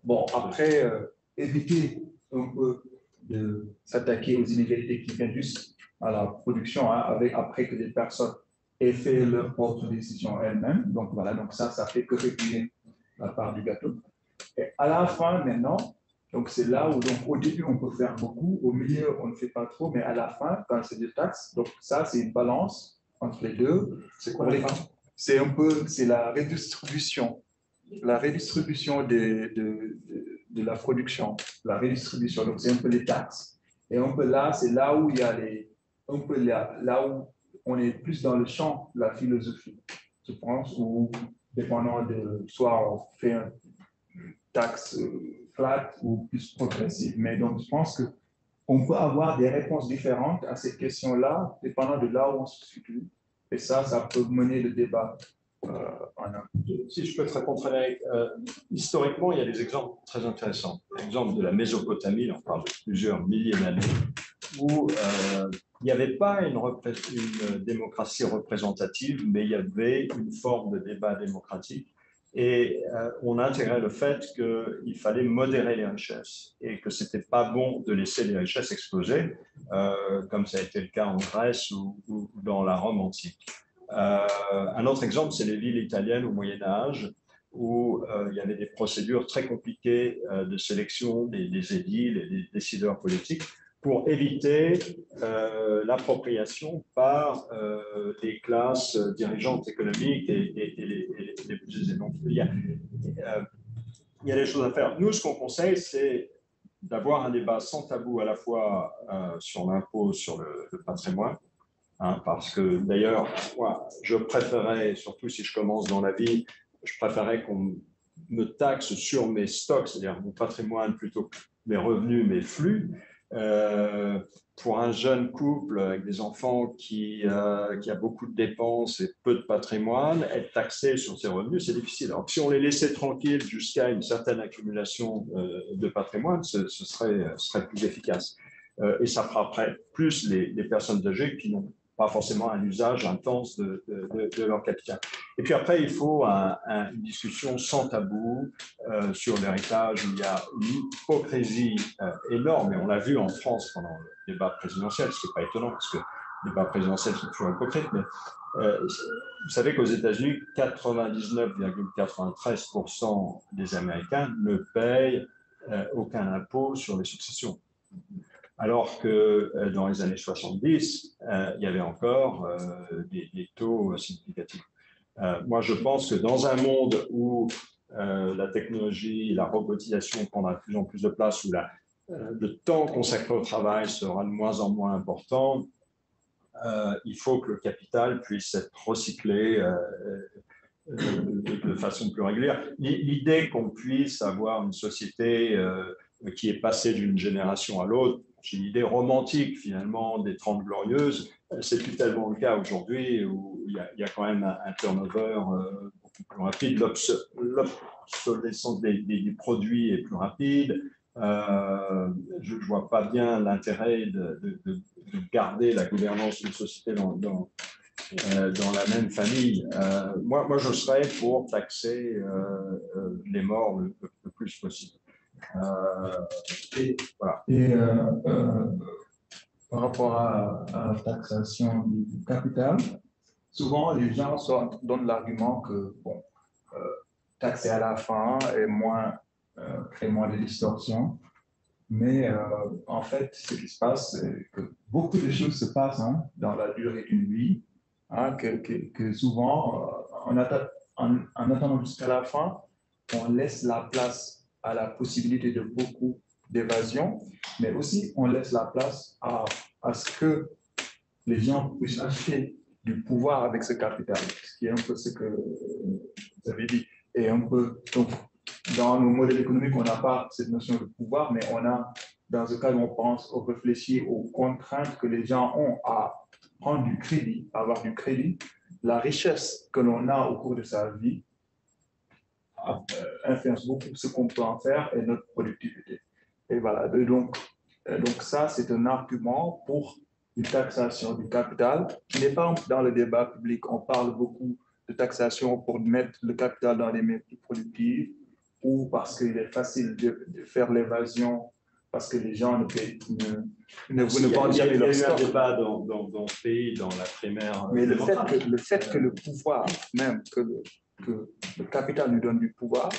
Bon, après, éviter un peu de s'attaquer aux inégalités qui viennent juste à la production, hein, après que les personnes aient fait leur propre décision elles-mêmes. Donc voilà, donc ça fait que réduire la part du gâteau. Et à la fin, maintenant, donc c'est là où, donc au début, on peut faire beaucoup, au milieu, on ne fait pas trop, mais à la fin, quand c'est des taxes, donc ça, c'est une balance entre les deux. C'est quoi les fins? C'est la redistribution. La redistribution de la production, la redistribution, donc c'est un peu les taxes. Et un peu là, c'est là où il y a un peu là où on est plus dans le champ de la philosophie, je pense, où dépendant de, soit on fait une taxe flat ou plus progressive. Mais donc, je pense qu'on peut avoir des réponses différentes à cette question-là, dépendant de là où on se situe. Et ça peut mener le débat. Si je peux te répondre, Frédéric, historiquement, il y a des exemples très intéressants. L'exemple de la Mésopotamie, on parle de plusieurs milliers d'années, où il n'y avait pas une démocratie représentative, mais il y avait une forme de débat démocratique. Et on a intégré le fait qu'il fallait modérer les richesses et que ce n'était pas bon de laisser les richesses exploser, comme ça a été le cas en Grèce ou dans la Rome antique. Un autre exemple, c'est les villes italiennes au Moyen-Âge, où il y avait des procédures très compliquées de sélection des édiles et des décideurs politiques pour éviter l'appropriation par les classes dirigeantes économiques et les plus aisées. Donc, il y a des choses à faire. Nous, ce qu'on conseille, c'est d'avoir un débat sans tabou à la fois sur l'impôt sur le patrimoine, hein, parce que d'ailleurs, moi, je préférais, surtout si je commence dans la vie, je préférais qu'on me taxe sur mes stocks, c'est-à-dire mon patrimoine plutôt que mes revenus, mes flux. Pour un jeune couple avec des enfants qui a beaucoup de dépenses et peu de patrimoine, être taxé sur ses revenus, c'est difficile. Alors, si on les laissait tranquilles jusqu'à une certaine accumulation de patrimoine, ce serait plus efficace. Et ça frapperait plus les personnes âgées qui n'ont pas forcément un usage intense de leur capital. Et puis après, il faut une discussion sans tabou sur l'héritage, où il y a une hypocrisie énorme, et on l'a vu en France pendant le débat présidentiel, ce qui n'est pas étonnant, parce que le débat présidentiel, c'est toujours hypocrite, mais vous savez qu'aux États-Unis, 99,93% des Américains ne payent aucun impôt sur les successions. Alors que dans les années 70, il y avait encore des taux significatifs. Moi, je pense que dans un monde où la technologie, la robotisation prendra de plus en plus de place, où le temps consacré au travail sera de moins en moins important, il faut que le capital puisse être recyclé de façon plus régulière. L'idée qu'on puisse avoir une société qui est passée d'une génération à l'autre, c'est une idée romantique finalement des 30 glorieuses, c'est plus tellement le cas aujourd'hui, où il y a quand même un turnover beaucoup plus rapide, l'obsolescence des produits est plus rapide. Je ne vois pas bien l'intérêt de garder la gouvernance d'une société dans la même famille. Moi, je serais pour taxer les morts le plus possible. Et voilà. Et par rapport à la taxation du capital, souvent les gens donnent l'argument que bon, taxer à la fin crée moins de distorsion. Mais en fait, ce qui se passe, c'est que beaucoup de choses se passent dans la durée d'une vie, que souvent, en attendant jusqu'à la fin, on laisse la place à la possibilité de beaucoup d'évasion, mais aussi on laisse la place à ce que les gens puissent acheter du pouvoir avec ce capital, ce qui est un peu ce que vous avez dit. Et un peu, donc, dans nos modèles économiques, on n'a pas cette notion de pouvoir, mais on a, dans ce cas, on pense, on réfléchit aux contraintes que les gens ont à prendre du crédit, à avoir du crédit. La richesse que l'on a au cours de sa vie influence beaucoup ce qu'on peut en faire et notre productivité. Et voilà, donc ça, c'est un argument pour une taxation du capital qui n'est pas dans le débat public. On parle beaucoup de taxation pour mettre le capital dans les mains plus productives, ou parce qu'il est facile de faire l'évasion, parce que les gens ne vendent jamais leur stock. Il y a eu un débat dans ce pays, dans la primaire. Mais le fait que le pouvoir, même que le capital nous donne du pouvoir,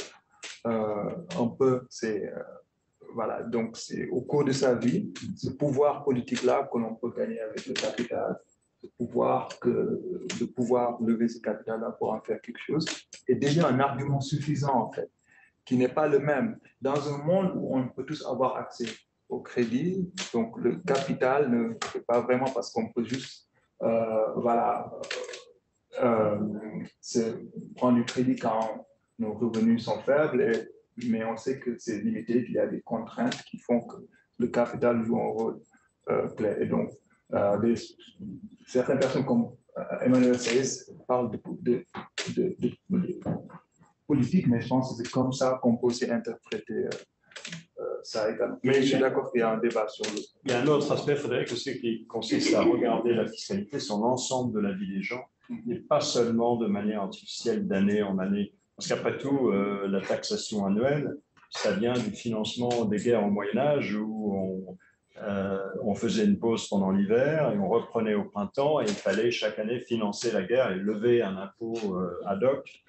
voilà, donc c'est au cours de sa vie, ce pouvoir politique-là que l'on peut gagner avec le capital, de pouvoir lever ce capital-là pour en faire quelque chose, est déjà un argument suffisant, en fait, qui n'est pas le même. Dans un monde où on peut tous avoir accès au crédit, donc le capital ne fait pas vraiment parce qu'on peut juste, prendre du crédit quand nos revenus sont faibles, mais on sait que c'est limité, qu'il y a des contraintes qui font que le capital joue un rôle clé. Et donc, certaines personnes comme Emmanuel Saez parlent de politique, mais je pense que c'est comme ça qu'on peut aussi interpréter ça également. Mais je suis d'accord qu'il y a un débat sur le... Il y a un autre aspect, Frédéric, aussi qui consiste à regarder la fiscalité sur l'ensemble de la vie des gens, et pas seulement de manière artificielle d'année en année. Parce qu'après tout, la taxation annuelle, ça vient du financement des guerres au Moyen-Âge où on faisait une pause pendant l'hiver et on reprenait au printemps et il fallait chaque année financer la guerre et lever un impôt ad hoc.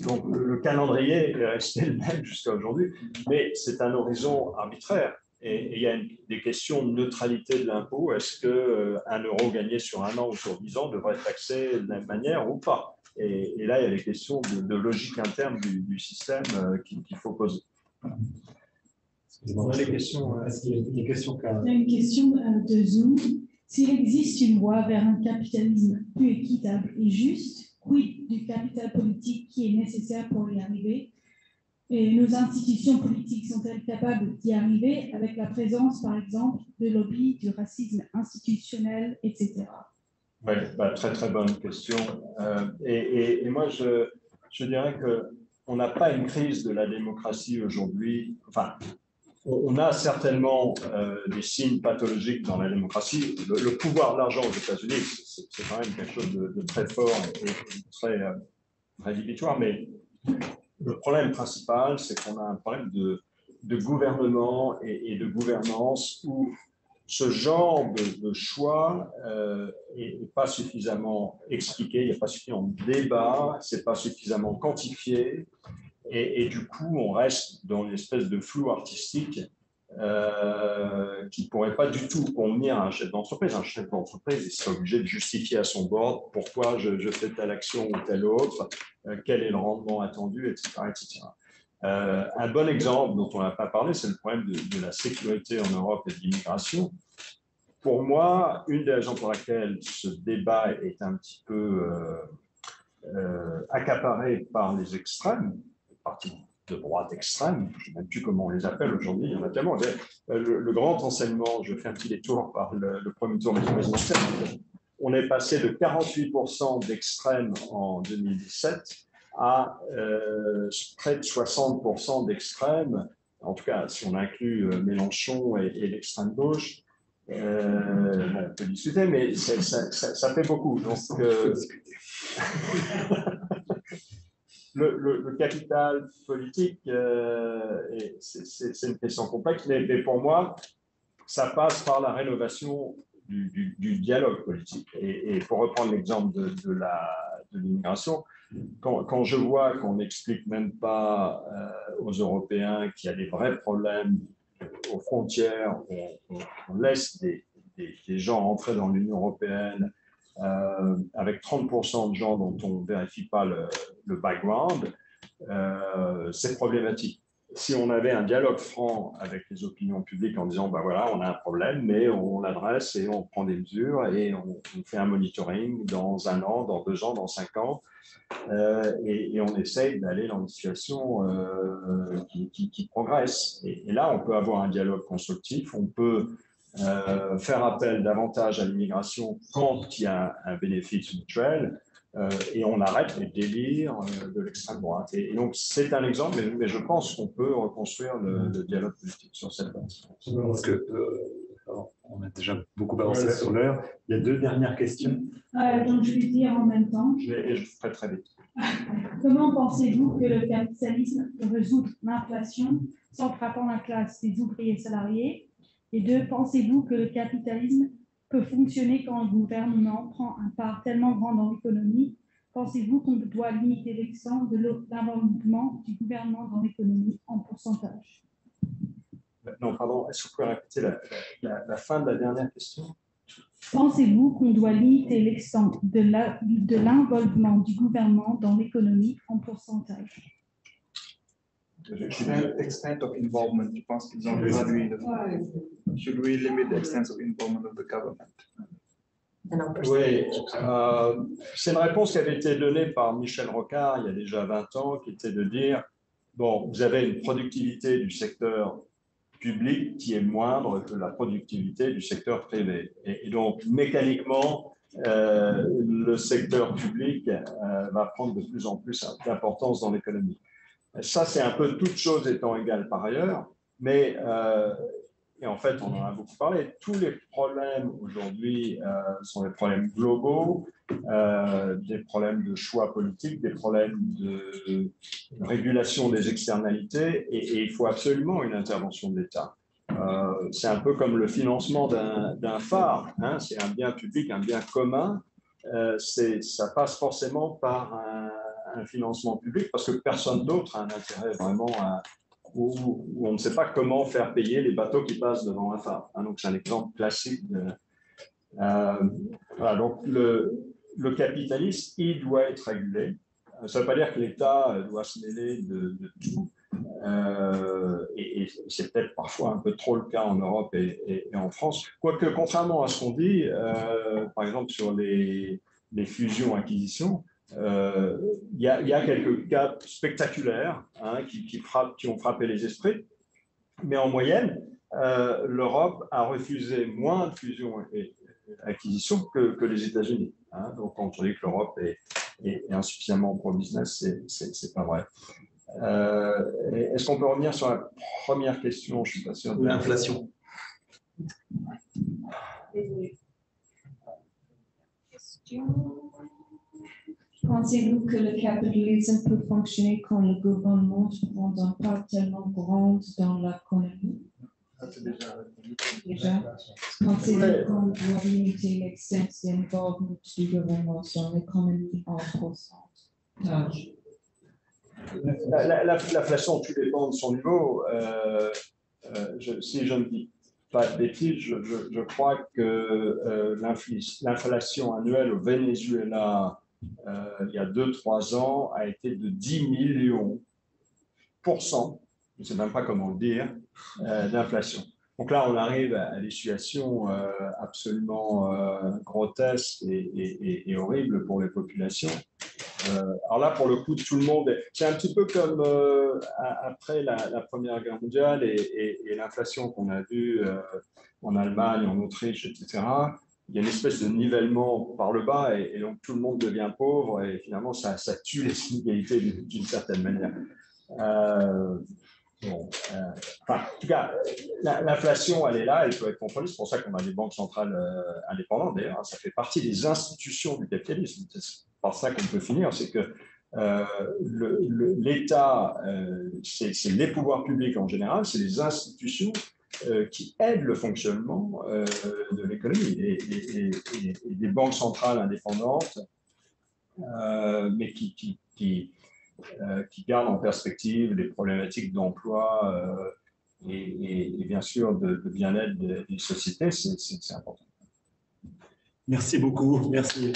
Donc le calendrier est resté le même jusqu'à aujourd'hui, mais c'est un horizon arbitraire. Et il y a des questions de neutralité de l'impôt. Est-ce qu'un euro gagné sur un an ou sur 10 ans devrait être taxé de la même manière ou pas? Et là, il y a des questions de logique interne du système qu'il faut poser. On a des questions. Est-ce qu'il y a des questions? Il y a une question de Zoom. S'il existe une voie vers un capitalisme plus équitable et juste, quid du capital politique qui est nécessaire pour y arriver? Et nos institutions politiques sont-elles capables d'y arriver avec la présence, par exemple, de lobbies, du racisme institutionnel, etc.? Oui, très très bonne question. Et moi, je dirais qu'on n'a pas une crise de la démocratie aujourd'hui. Enfin, on a certainement des signes pathologiques dans la démocratie. Le pouvoir de l'argent aux États-Unis, c'est quand même quelque chose de très fort et très rédhibitoire. Mais le problème principal, c'est qu'on a un problème de gouvernement et de gouvernance où ce genre de choix n'est pas suffisamment expliqué, il n'y a pas suffisamment de débat, ce n'est pas suffisamment quantifié, et du coup, on reste dans une espèce de flou artistique qui ne pourrait pas du tout convenir à un chef d'entreprise. Un chef d'entreprise, il serait obligé de justifier à son board pourquoi je fais telle action ou telle autre, quel est le rendement attendu, etc. etc. Un bon exemple dont on n'a pas parlé, c'est le problème de la sécurité en Europe et de l'immigration. Pour moi, une des raisons pour laquelle ce débat est un petit peu accaparé par les extrêmes, les partis de droite extrême, je ne sais même plus comment on les appelle aujourd'hui, il y en a tellement. Le grand enseignement, je fais un petit détour par le premier tour, mais on est passé de 48% d'extrêmes en 2017 à près de 60% d'extrêmes, en tout cas si on inclut Mélenchon et l'extrême gauche, On peut discuter, mais ça fait beaucoup. Donc, le capital politique, c'est une question complexe, mais pour moi, ça passe par la rénovation du dialogue politique. Et pour reprendre l'exemple de l'immigration, quand je vois qu'on n'explique même pas aux Européens qu'il y a des vrais problèmes aux frontières, on laisse des gens entrer dans l'Union européenne avec 30% de gens dont on ne vérifie pas le background, c'est problématique. Si on avait un dialogue franc avec les opinions publiques en disant, ben voilà, on a un problème, mais on l'adresse et on prend des mesures et on fait un monitoring dans 1 an, dans 2 ans, dans 5 ans, et on essaye d'aller dans une situation qui progresse. Et là, on peut avoir un dialogue constructif, on peut faire appel davantage à l'immigration quand il y a un bénéfice mutuel, et on arrête les délires de l'extrême droite. Et donc, c'est un exemple, mais je pense qu'on peut reconstruire le dialogue politique sur cette base. Parce que, on a déjà beaucoup avancé sur l'heure. Il y a 2 dernières questions. Donc, je vais dire en même temps. Je ferai très vite. Comment pensez-vous que le capitalisme peut résoudre l'inflation sans frappant la classe des ouvriers salariés? Et 2, pensez-vous que le capitalisme peut fonctionner quand le gouvernement prend un part tellement grande dans l'économie? Pensez-vous qu'on doit limiter l'extent de l'involvement du gouvernement dans l'économie en pourcentage? Non, pardon, est-ce que vous pouvez répéter la fin de la dernière question? Pensez-vous qu'on doit limiter l'extent de l'involvement du gouvernement dans l'économie en pourcentage? Extent of involvement, je pense qu'ils ont traduit. Should we limit the extent of involvement of the government? Oui, c'est une réponse qui avait été donnée par Michel Rocard il y a déjà 20 ans, qui était de dire, bon, vous avez une productivité du secteur public qui est moindre que la productivité du secteur privé. Et donc, mécaniquement, le secteur public va prendre de plus en plus d'importance dans l'économie. Ça, c'est un peu toute chose étant égale par ailleurs, mais et en fait, on en a beaucoup parlé. Tous les problèmes aujourd'hui sont des problèmes globaux, des problèmes de choix politiques, des problèmes de régulation des externalités, et il faut absolument une intervention de l'État. C'est un peu comme le financement d'un phare, hein, c'est un bien public, un bien commun. Ça passe forcément par un financement public parce que personne d'autre a un intérêt vraiment où on ne sait pas comment faire payer les bateaux qui passent devant un phare. Hein, donc c'est un exemple classique. Voilà, donc le capitalisme, il doit être régulé. Ça ne veut pas dire que l'État doit se mêler de tout. Et c'est peut-être parfois un peu trop le cas en Europe et en France. Quoique, contrairement à ce qu'on dit, par exemple sur les fusions-acquisitions, il y a quelques cas spectaculaires hein, qui ont frappé les esprits, mais en moyenne, l'Europe a refusé moins de fusions et acquisitions que les États-Unis. Hein. Donc, quand on dit que l'Europe est insuffisamment pro-business, c'est pas vrai. Est-ce qu'on peut revenir sur la première question? Je suis pas sûr. L'inflation. Pensez-vous que le capitalisme peut fonctionner quand le gouvernement prend une part tellement grande dans l'économie? Déjà. Pensez-vous qu'on doit limiter l'extension d'involvement du gouvernement dans l'économie en pourcentage? L'inflation, tout dépend de son niveau. Si je ne dis pas de bêtises, je crois que l'inflation annuelle au Venezuela il y a 2-3 ans a été de 10 millions %, je ne sais même pas comment le dire, d'inflation. Donc là, on arrive à des situations absolument grotesques et horribles pour les populations. Alors là, pour le coup, tout le monde, c'est un petit peu comme après la Première Guerre mondiale et l'inflation qu'on a vue en Allemagne, en Autriche, etc. Il y a une espèce de nivellement par le bas et donc tout le monde devient pauvre et finalement, ça tue les inégalités d'une certaine manière. Bon, en tout cas, l'inflation, elle est là, elle peut être contrôlée. C'est pour ça qu'on a des banques centrales indépendantes. D'ailleurs, ça fait partie des institutions du capitalisme. C'est par ça qu'on peut finir, c'est que l'État, c'est les pouvoirs publics en général, c'est les institutions qui aident le fonctionnement de l'économie et des banques centrales indépendantes, mais qui gardent en perspective les problématiques d'emploi et bien sûr de bien-être des sociétés, c'est important. Merci beaucoup. Merci.